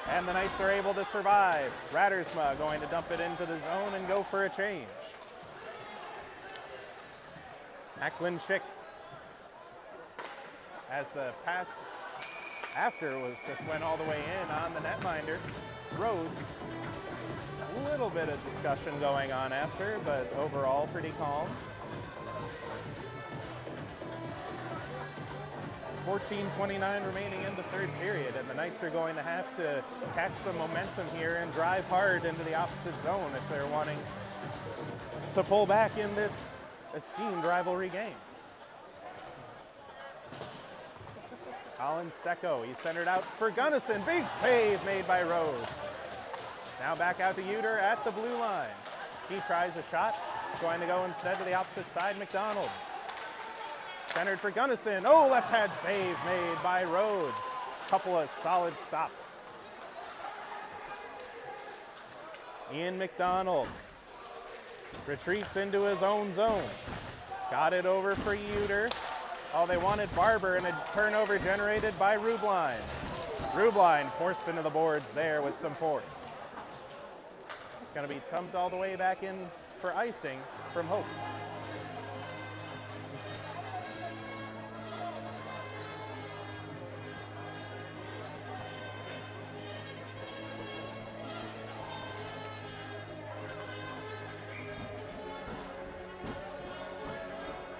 And the Knights are able to survive. Raddersma going to dump it into the zone and go for a change. Macklin Schick, as the pass after just went all the way in on the netminder. Rhodes, a little bit of discussion going on after, but overall pretty calm. 14:29 remaining in the third period, and the Knights are going to have to catch some momentum here and drive hard into the opposite zone if they're wanting to pull back in this esteemed rivalry game. Colin Stecco, he centered out for Gunnison. Big save made by Rhodes. Now back out to Uter at the blue line. He tries a shot. It's going to go instead to the opposite side, McDonald. Centered for Gunnison. Oh, left hand save made by Rhodes. Couple of solid stops. Ian McDonald retreats into his own zone. Got it over for Uter. Oh, they wanted Barber, and a turnover generated by Rubline. Rubline forced into the boards there with some force. Gonna be tumped all the way back in for icing from Hope.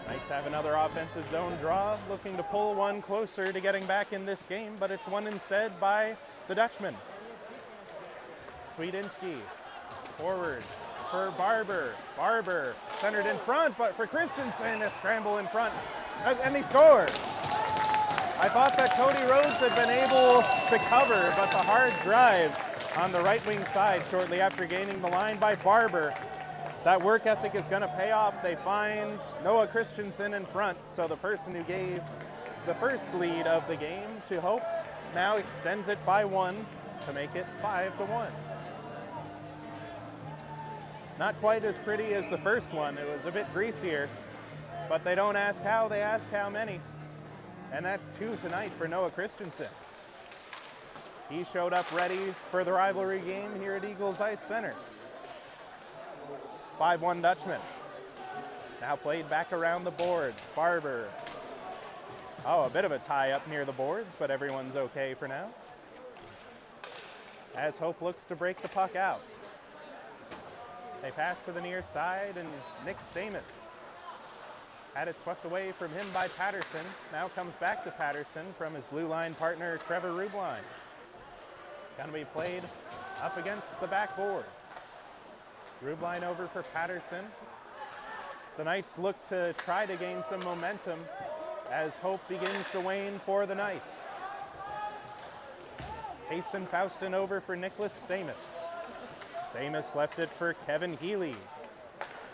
Knights have another offensive zone draw, looking to pull one closer to getting back in this game, but it's won instead by the Dutchman. Swedinski forward for Barber. Barber centered in front, but for Christensen, a scramble in front, and they score. I thought that Cody Rhodes had been able to cover, but the hard drive on the right wing side shortly after gaining the line by Barber, that work ethic is going to pay off. They find Noah Christensen in front, so the person who gave the first lead of the game to Hope now extends it by one to make it 5-1. Not quite as pretty as the first one. It was a bit greasier, but they don't ask how, they ask how many. And that's 2 tonight for Noah Christensen. He showed up ready for the rivalry game here at Eagles Ice Center. 5-1 Dutchman. Now played back around the boards. Barber. Oh, a bit of a tie up near the boards, but everyone's okay for now. As Hope looks to break the puck out. They pass to the near side, and Nick Stamus had it swept away from him by Patterson. Now comes back to Patterson from his blue line partner, Trevor Rubline. Gonna be played up against the backboards. Rubline over for Patterson. So the Knights look to try to gain some momentum as hope begins to wane for the Knights. Payson Faustin over for Nicholas Stamus. Samus left it for Kevin Healy.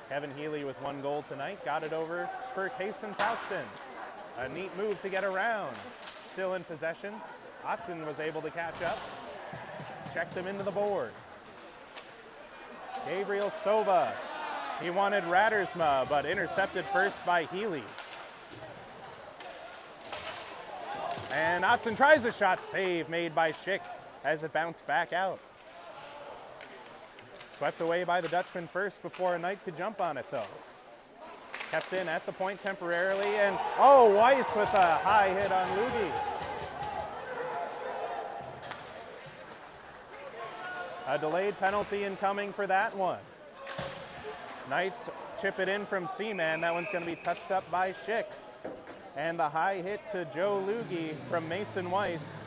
Kevin Healy with 1 goal tonight, got it over for Kaysen Faustin. A neat move to get around. Still in possession. Otson was able to catch up. Checked him into the boards. Gabriel Sova. He wanted Rattersma, but intercepted first by Healy. And Otson tries a shot, save made by Schick as it bounced back out. Swept away by the Dutchman first before a Knight could jump on it though. Kept in at the point temporarily, and oh, Weiss with a high hit on Lugi. A delayed penalty incoming for that one. Knights chip it in from Seaman. That one's going to be touched up by Schick. And the high hit to Joe Lugi from Mason Weiss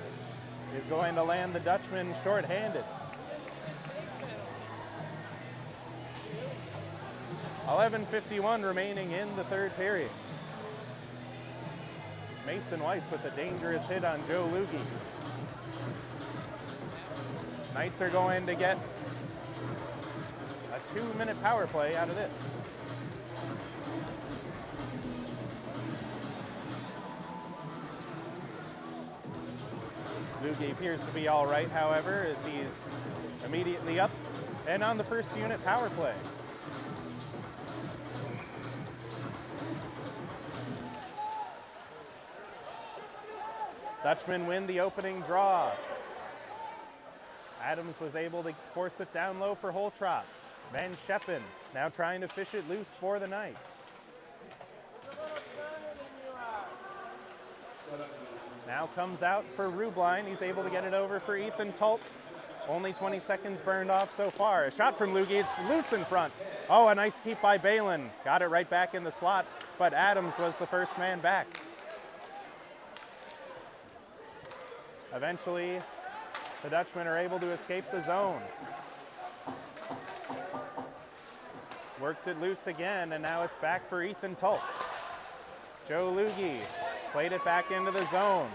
is going to land the Dutchman shorthanded. 11:51 remaining in the third period. It's Mason Weiss with a dangerous hit on Joe Lugi. Knights are going to get a 2-minute power play out of this. Lugi appears to be all right, however, as he's immediately up and on the first unit power play. Dutchmen win the opening draw. Adams was able to force it down low for Holtrop. Van Scheppen now trying to fish it loose for the Knights. Now comes out for Rubline. He's able to get it over for Ethan Tulp. Only 20 seconds burned off so far. A shot from Lugi. It's loose in front. Oh, a nice keep by Balin. Got it right back in the slot, but Adams was the first man back. Eventually, the Dutchmen are able to escape the zone. Worked it loose again, and now it's back for Ethan Tulp. Joe Lugi played it back into the zone.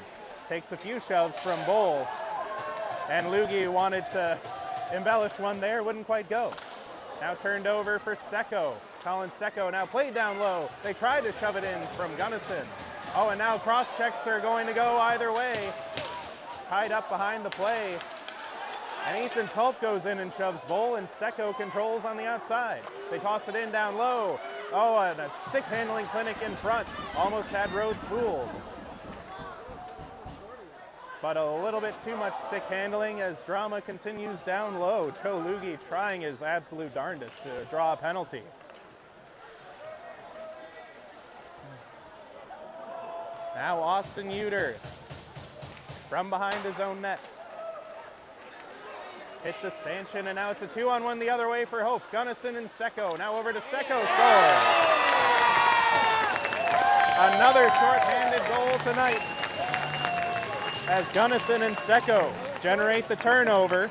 Takes a few shoves from Bull. And Lugi wanted to embellish one there, wouldn't quite go. Now turned over for Stecco. Colin Stecco now played down low. They tried to shove it in from Gunnison. Oh, and now cross checks are going to go either way. Tied up behind the play. And Ethan Tulp goes in and shoves Bull, and Stecco controls on the outside. They toss it in down low. Oh, and a stick handling clinic in front. Almost had Rhodes fooled. But a little bit too much stick handling as drama continues down low. Joe Lugi trying his absolute darndest to draw a penalty. Now Austin Uter from behind his own net. Hit the stanchion, and now it's a 2-on-1 the other way for Hope. Gunnison and Stecco. Now over to Stecco. Score! Another short-handed goal tonight as Gunnison and Stecco generate the turnover.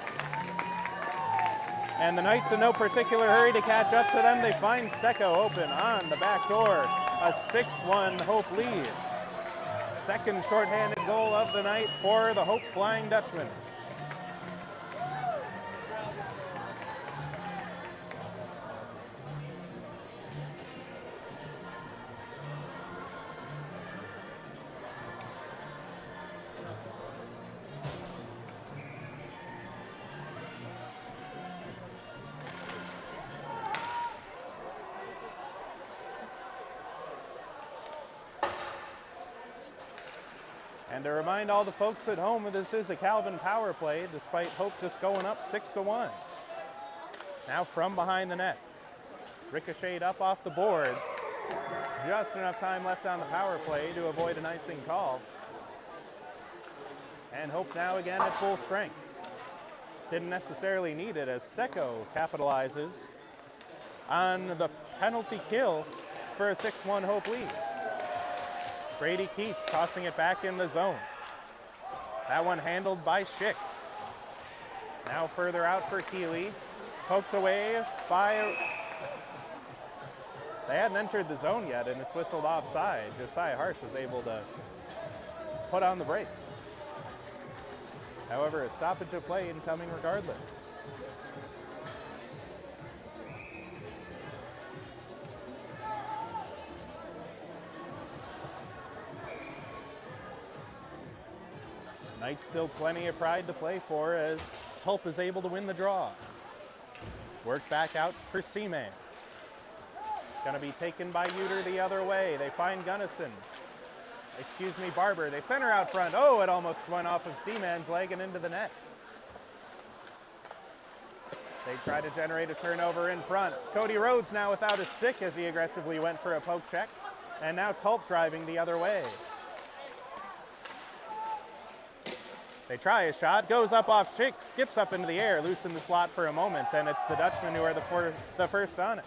And the Knights in no particular hurry to catch up to them. They find Stecco open on the back door. A 6-1 Hope lead. Second short-handed goal of the night for the Hope Flying Dutchmen. And to remind all the folks at home, this is a Calvin power play, despite Hope just going up 6-1. Now from behind the net. Ricocheted up off the boards. Just enough time left on the power play to avoid an icing call. And Hope now again at full strength. Didn't necessarily need it as Stecco capitalizes on the penalty kill for a 6-1 Hope lead. Brady Keats tossing it back in the zone. That one handled by Schick. Now further out for Healy. Poked away by... They hadn't entered the zone yet, and it's whistled offside. Josiah Harsh was able to put on the brakes. However, a stoppage of play incoming regardless. Knights still plenty of pride to play for as Tulp is able to win the draw. Work back out for Seaman. Gonna be taken by Uter the other way. They find Gunnison. Excuse me, Barber. They center out front. Oh, it almost went off of Seaman's leg and into the net. They try to generate a turnover in front. Cody Rhodes now without a stick as he aggressively went for a poke check. And now Tulp driving the other way. They try a shot, goes up off stick, skips up into the air, loose in the slot for a moment, and it's the Dutchmen who are the first on it.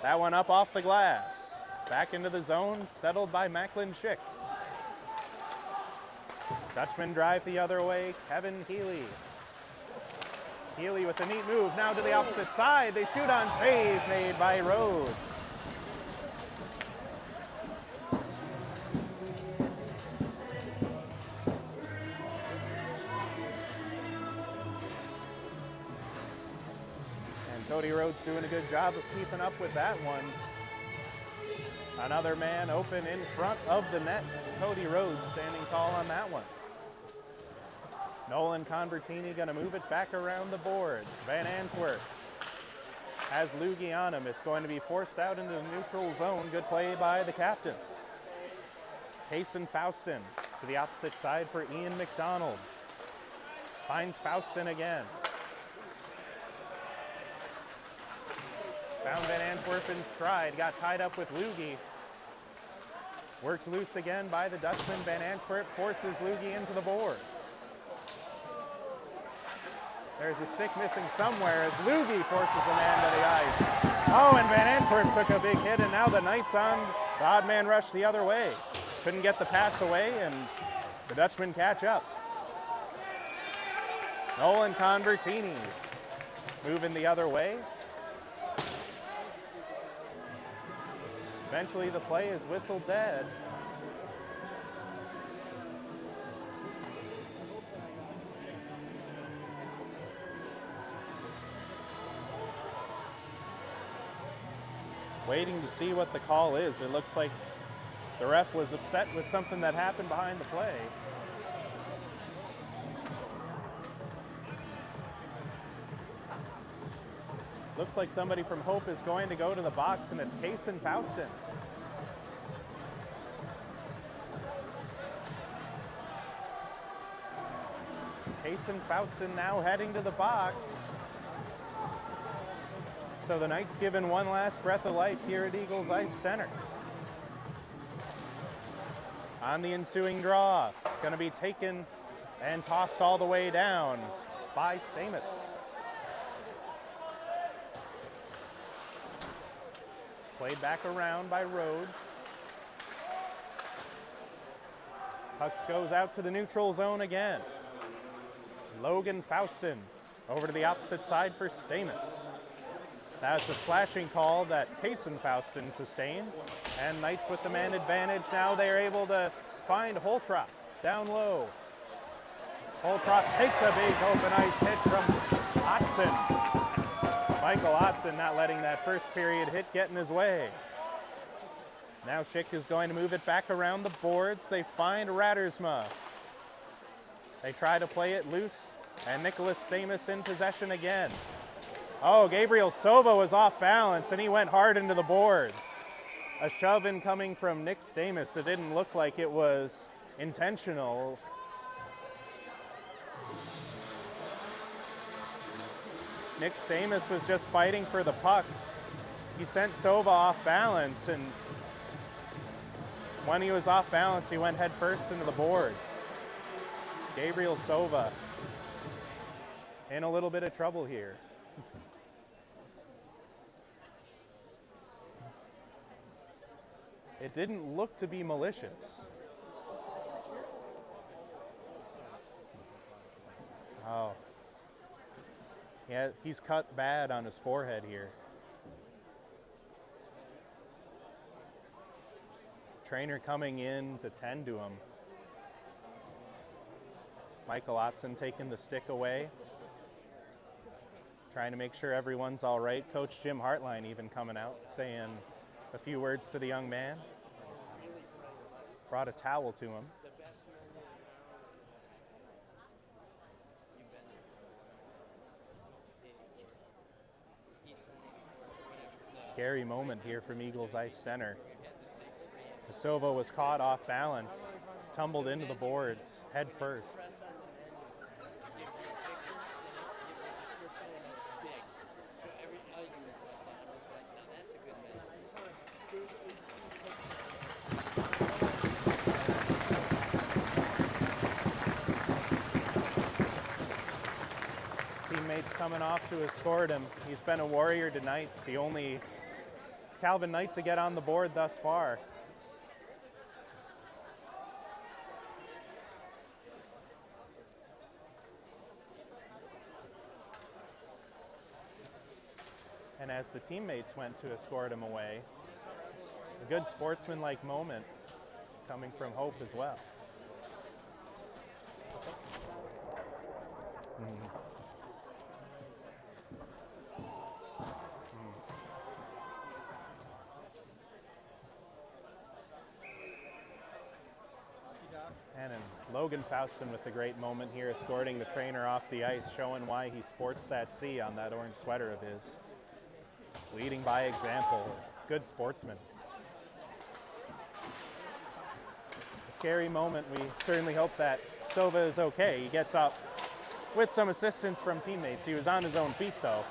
That one up off the glass. Back into the zone, settled by Macklin Schick. Dutchmen drive the other way, Kevin Healy. Healy with a neat move, now to the opposite side. They shoot on save made by Rhodes. And Cody Rhodes doing a good job of keeping up with that one. Another man open in front of the net. Cody Rhodes standing tall on that one. Nolan Convertini going to move it back around the boards. Van Antwerp has Lugie on him. It's going to be forced out into the neutral zone. Good play by the captain. Payson Faustin to the opposite side for Ian McDonald. Finds Faustin again. Found Van Antwerp in stride. Got tied up with Lugie. Worked loose again by the Dutchman. Van Antwerp forces Lugie into the boards. There's a stick missing somewhere as Lugie forces a man to the ice. Oh, and Van Antwerp took a big hit, and now the Knights on the odd man rush the other way. Couldn't get the pass away, and the Dutchmen catch up. Nolan Convertini moving the other way. Eventually the play is whistled dead. Waiting to see what the call is. It looks like the ref was upset with something that happened behind the play. Looks like somebody from Hope is going to go to the box, and it's Kaysen Faustin. Kaysen Faustin now heading to the box. So the Knights given one last breath of life here at Eagles Ice Center. On the ensuing draw, going to be taken and tossed all the way down by Stamus. Played back around by Rhodes. Pucks goes out to the neutral zone again. Logan Faustin over to the opposite side for Stamus. That's a slashing call that Kaysen Faustin sustained. And Knights with the man advantage. Now they're able to find Holtrop down low. Holtrop takes a big open ice hit from Otson. Michael Otson not letting that first period hit get in his way. Now Schick is going to move it back around the boards. They find Rattersma. They try to play it loose, and Nicholas Stamus in possession again. Oh, Gabriel Sova was off balance, and he went hard into the boards. A shove incoming from Nick Stamus. It didn't look like it was intentional. Nick Stamus was just fighting for the puck. He sent Sova off balance, and when he was off balance, he went head first into the boards. Gabriel Sova in a little bit of trouble here. It didn't look to be malicious. Oh. Yeah, he's cut bad on his forehead here. Trainer coming in to tend to him. Michael Otson taking the stick away. Trying to make sure everyone's all right. Coach Jim Hartline even coming out saying a few words to the young man. brought a towel to him. Scary moment here from Eagles Ice Center. Kosova was caught off balance, tumbled into the boards head first. Teammates coming off to escort him. He's been a warrior tonight, the only Calvin Knight to get on the board thus far. And as the teammates went to escort him away, a good sportsmanlike moment coming from Hope as well. And Logan Faustin with the great moment here, escorting the trainer off the ice, showing why he sports that C on that orange sweater of his. Leading by example, good sportsman. A scary moment. We certainly hope that Silva is okay. He gets up with some assistance from teammates. He was on his own feet though.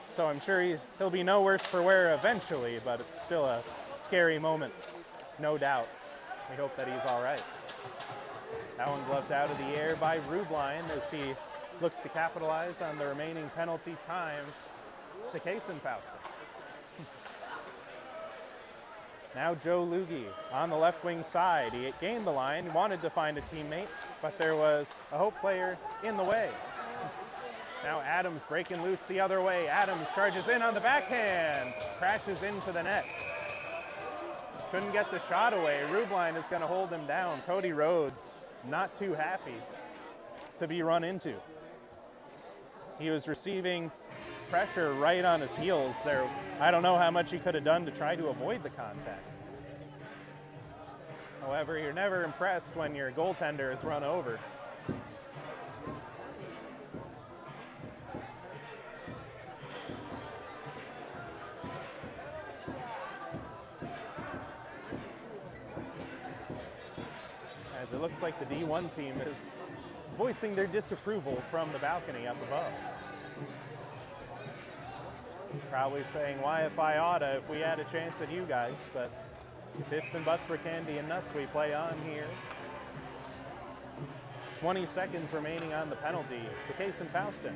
So I'm sure he'll be no worse for wear eventually, but it's still a scary moment, no doubt. We hope that he's all right. That one gloved out of the air by Rubline as he looks to capitalize on the remaining penalty time to Kaysen Faustin. Now Joe Lugie on the left wing side. He gained the line, wanted to find a teammate, but there was a Hope player in the way. Now Adams breaking loose the other way. Adams charges in on the backhand, crashes into the net. Couldn't get the shot away. Rubline is going to hold him down. Cody Rhodes not too happy to be run into. He was receiving pressure right on his heels there. I don't know how much he could have done to try to avoid the contact. However, you're never impressed when your goaltender is run over. As it looks like the D1 team is voicing their disapproval from the balcony up above. Probably saying, why if I oughta if we had a chance at you guys, but if ifs and buts were candy and nuts, we play on here. 20 seconds remaining on the penalty to Kaysen Faustin.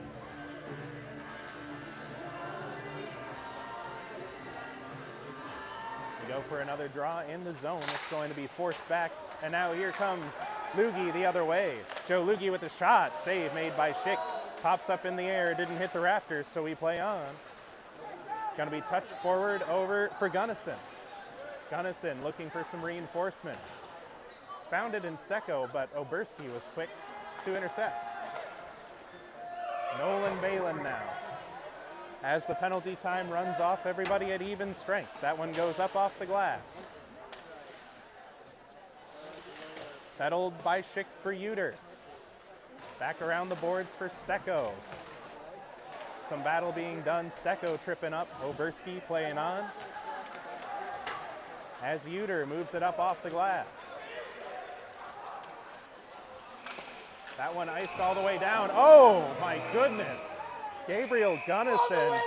We go for another draw in the zone. It's going to be forced back, and now here comes Lugie the other way. Joe Lugie with a shot, save made by Schick. Pops up in the air, didn't hit the rafters, so we play on. Going to be touched forward over for Gunnison. Gunnison looking for some reinforcements. Found it in Stecco, but Oberski was quick to intercept. Nolan Balin now. As the penalty time runs off, everybody at even strength. That one goes up off the glass. Settled by Schick for Uter. Back around the boards for Stecco. Some battle being done. Stecco tripping up. Oberski playing on. As Uter moves it up off the glass. That one iced all the way down. Oh my goodness. Gabriel Gunnison.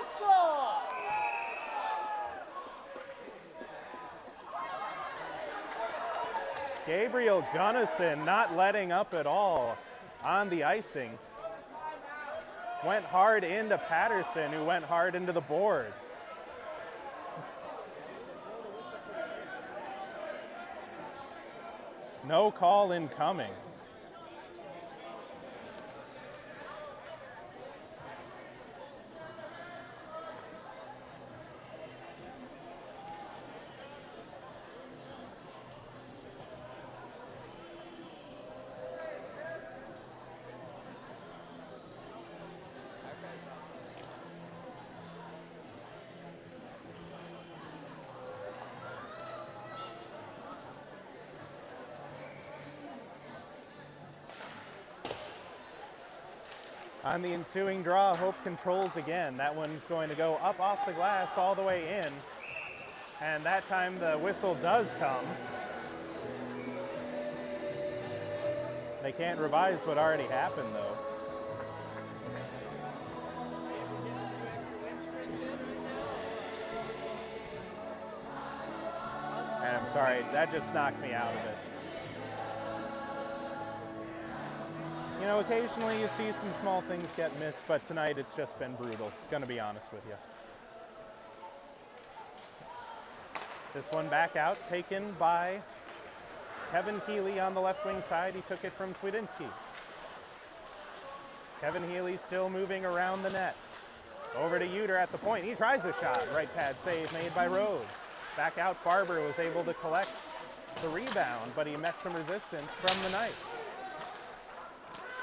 Gabriel Gunnison not letting up at all on the icing. Went hard into Patterson, who went hard into the boards. No call incoming. On the ensuing draw, Hope controls again. That one's going to go up off the glass all the way in. And that time the whistle does come. They can't revise what already happened, though. And I'm sorry, that just knocked me out of it. You know, occasionally you see some small things get missed, but tonight it's just been brutal, gonna be honest with you. This one back out, taken by Kevin Healy on the left wing side. He took it from Swedinsky. Kevin Healy still moving around the net. Over to Uter at the point. He tries a shot. Right pad save made by Rhodes. Back out, Barber was able to collect the rebound, but he met some resistance from the Knights.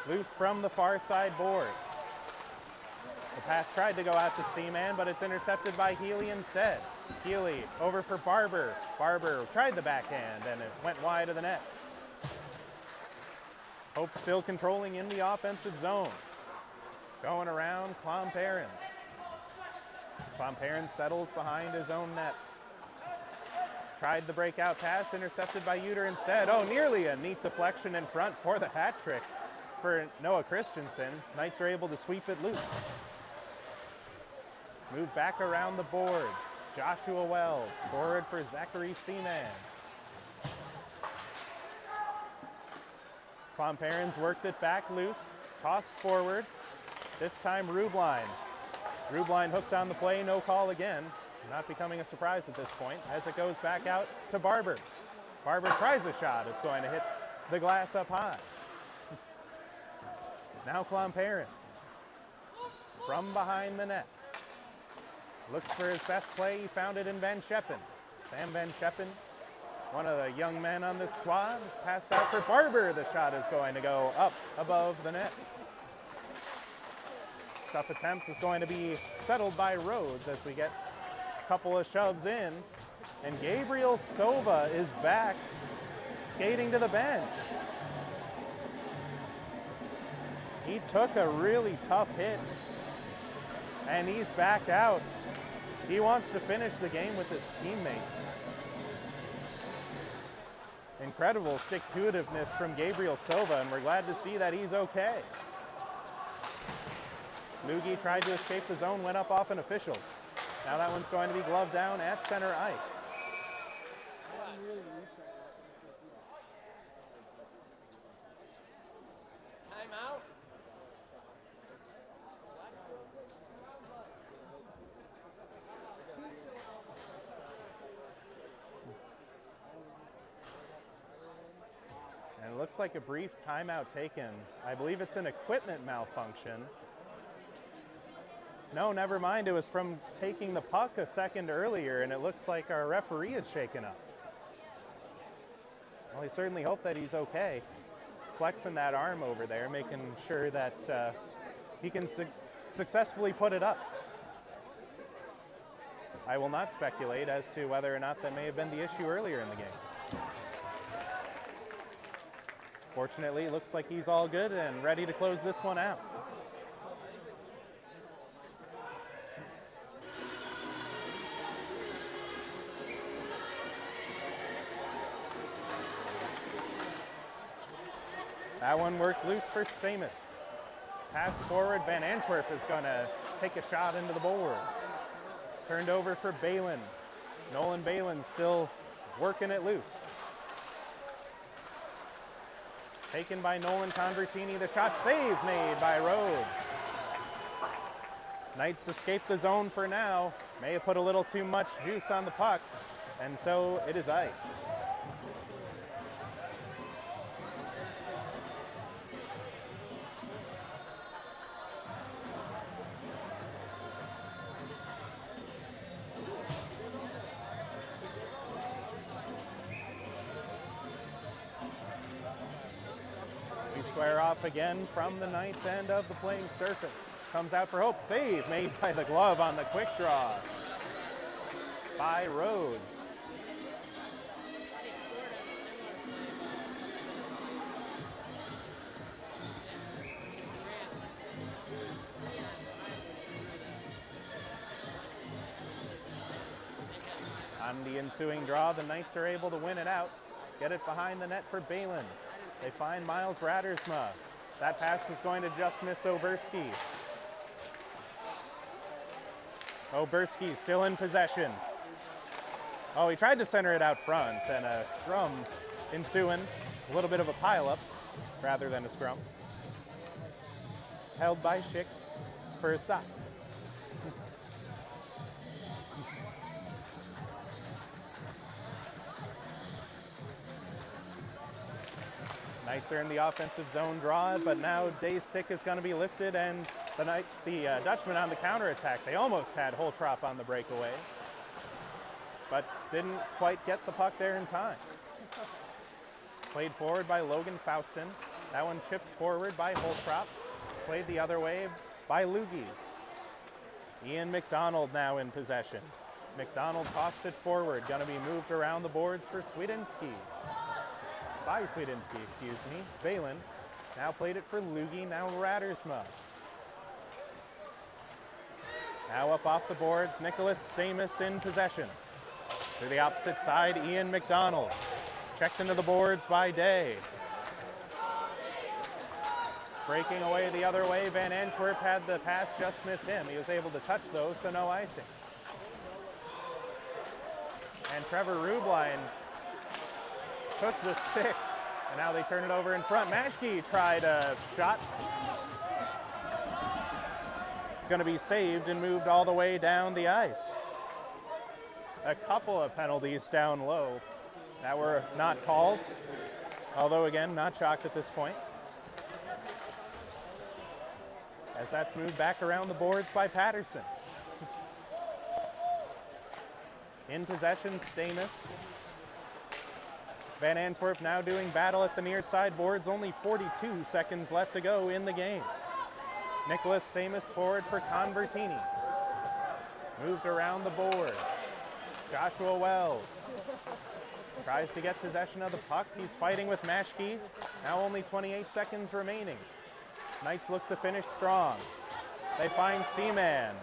Loose from the far side boards. The pass tried to go out to Seaman, but it's intercepted by Healy instead. Healy over for Barber. Barber tried the backhand, and it went wide of the net. Hope still controlling in the offensive zone. Going around, Klomparens. Klomparens settles behind his own net. Tried the breakout pass, intercepted by Uter instead. Oh, nearly a neat deflection in front for the hat trick for Noah Christensen. Knights are able to sweep it loose. Move back around the boards. Joshua Wells, forward for Zachary Seaman. Klomparens worked it back loose, tossed forward. This time Rubline. Rubline hooked on the play, no call again. Not becoming a surprise at this point as it goes back out to Barber. Barber tries a shot. It's going to hit the glass up high. Now Klomparens from behind the net. Looks for his best play. He found it in Van Scheppen. Sam Van Scheppen, one of the young men on this squad, passed out for Barber. The shot is going to go up above the net. Stuff attempt is going to be settled by Rhodes as we get a couple of shoves in. And Gabriel Sova is back, skating to the bench. He took a really tough hit, and he's back out. He wants to finish the game with his teammates. Incredible stick-to-itiveness from Gabriel Silva, and we're glad to see that he's okay. Mugi tried to escape the zone, went up off an official. Now that one's going to be gloved down at center ice. Timeout. And it looks like a brief timeout taken. I believe it's an equipment malfunction. No, never mind. It was from taking the puck a second earlier, and it looks like our referee is shaken up. Well, we certainly hope that he's okay. Flexing that arm over there, making sure that he can successfully put it up. I will not speculate as to whether or not that may have been the issue earlier in the game. Fortunately, it looks like he's all good and ready to close this one out. That one worked loose for Stamus. Pass forward, Van Antwerp is going to take a shot into the boards. Turned over for Balin. Nolan Balin still working it loose. Taken by Nolan Convertini. The shot save made by Rhodes. Knights escape the zone for now. May have put a little too much juice on the puck, and so it is iced. Square off again from the Knights end of the playing surface. Comes out for Hope. Save made by the glove on the quick draw by Rhodes. ensuing draw, the Knights are able to win it out. Get it behind the net for Balin. They find Miles Radersma. That pass is going to just miss Oberski. Oberski still in possession. Oh, he tried to center it out front, and a scrum ensuing. A little bit of a pileup rather than a scrum. Held by Schick for a stop. Knights are in the offensive zone draw, but now Day's stick is going to be lifted, and the Dutchman on the counterattack. They almost had Holtrop on the breakaway, but didn't quite get the puck there in time. Played forward by Logan Faustin. That one chipped forward by Holtrop. Played the other way by Lugie. Ian McDonald now in possession. McDonald tossed it forward, going to be moved around the boards for Swedinski. By Swedinski, excuse me. Balin now played it for Lugie, now Radersma. Now up off the boards, Nicholas Stamus in possession. To the opposite side, Ian McDonald. Checked into the boards by Day. Breaking away the other way, Van Antwerp had the pass just miss him. He was able to touch those, so no icing. And Trevor Rubline took the stick, and now they turn it over in front. Maschke tried a shot. It's going to be saved and moved all the way down the ice. A couple of penalties down low that were not called, although again, not shocked at this point. As that's moved back around the boards by Patterson. In possession, Stamus. Van Antwerp now doing battle at the near side boards. Only 42 seconds left to go in the game. Nicholas Stamus forward for Convertini. Moved around the boards. Joshua Wells tries to get possession of the puck. He's fighting with Maschke. Now only 28 seconds remaining. Knights look to finish strong. They find Seaman.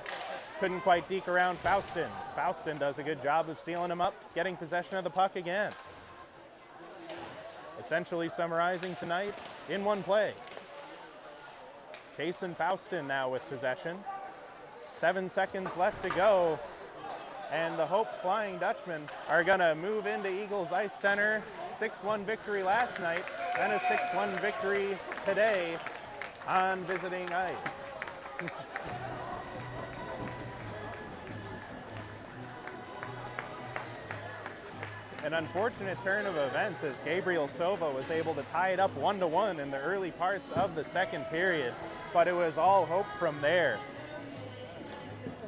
Couldn't quite deke around Faustin. Faustin does a good job of sealing him up, getting possession of the puck again. Essentially summarizing tonight in one play. Jason Faustin now with possession. 7 seconds left to go. And the Hope Flying Dutchmen are going to move into Eagles Ice Center. 6-1 victory last night, and a 6-1 victory today on visiting ice. An unfortunate turn of events as Gabriel Silva was able to tie it up 1-1 in the early parts of the second period, but it was all hope from there.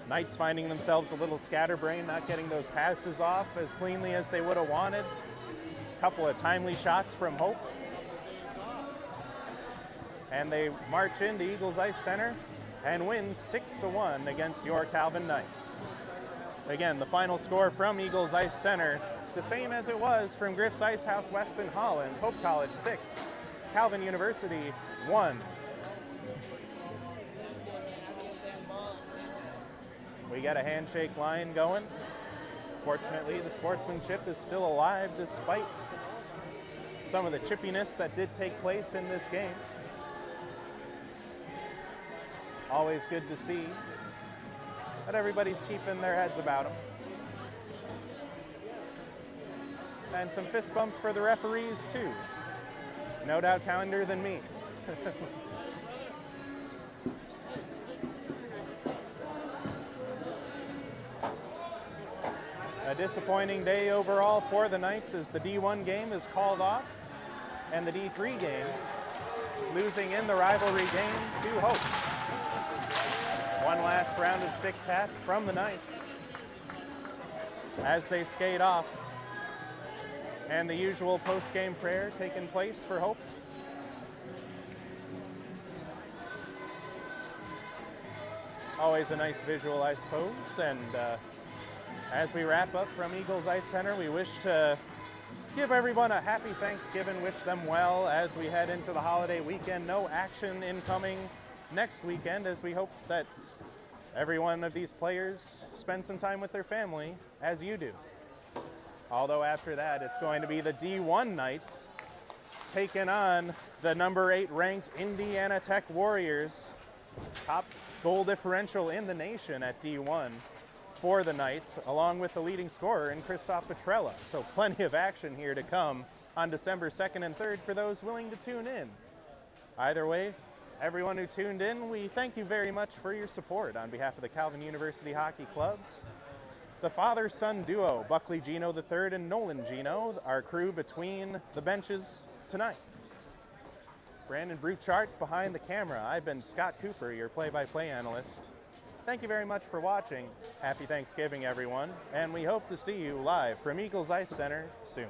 Knights finding themselves a little scatterbrained, not getting those passes off as cleanly as they would have wanted. A couple of timely shots from Hope. And they march into Eagles Ice Center and win 6-1 against your Calvin Knights. Again, the final score from Eagles Ice Center, the same as it was from Griff's Ice House West in Holland. Hope College 6, Calvin University 1. We got a handshake line going. Fortunately, the sportsmanship is still alive despite some of the chippiness that did take place in this game. Always good to see that everybody's keeping their heads about them. And some fist bumps for the referees too. No doubt kinder than me. A disappointing day overall for the Knights as the D1 game is called off and the D3 game losing in the rivalry game to Hope. One last round of stick taps from the Knights as they skate off, and the usual post-game prayer taking place for Hope. Always a nice visual, I suppose, and as we wrap up from Eagles Ice Center, we wish to give everyone a happy Thanksgiving, wish them well as we head into the holiday weekend. No action incoming next weekend, as we hope that every one of these players spend some time with their family, as you do. Although after that, it's going to be the D1 Knights taking on the number 8 ranked Indiana Tech Warriors. Top goal differential in the nation at D1 for the Knights, along with the leading scorer in Christoph Petrella. So plenty of action here to come on December 2nd and 3rd for those willing to tune in. Either way, everyone who tuned in, we thank you very much for your support on behalf of the Calvin University Hockey Clubs. The father-son duo, Buckley Gino III and Nolan Gino, our crew between the benches tonight. Brandon Bruchart behind the camera. I've been Scott Cooper, your play-by-play analyst. Thank you very much for watching. Happy Thanksgiving, everyone. And we hope to see you live from Eagles Ice Center soon.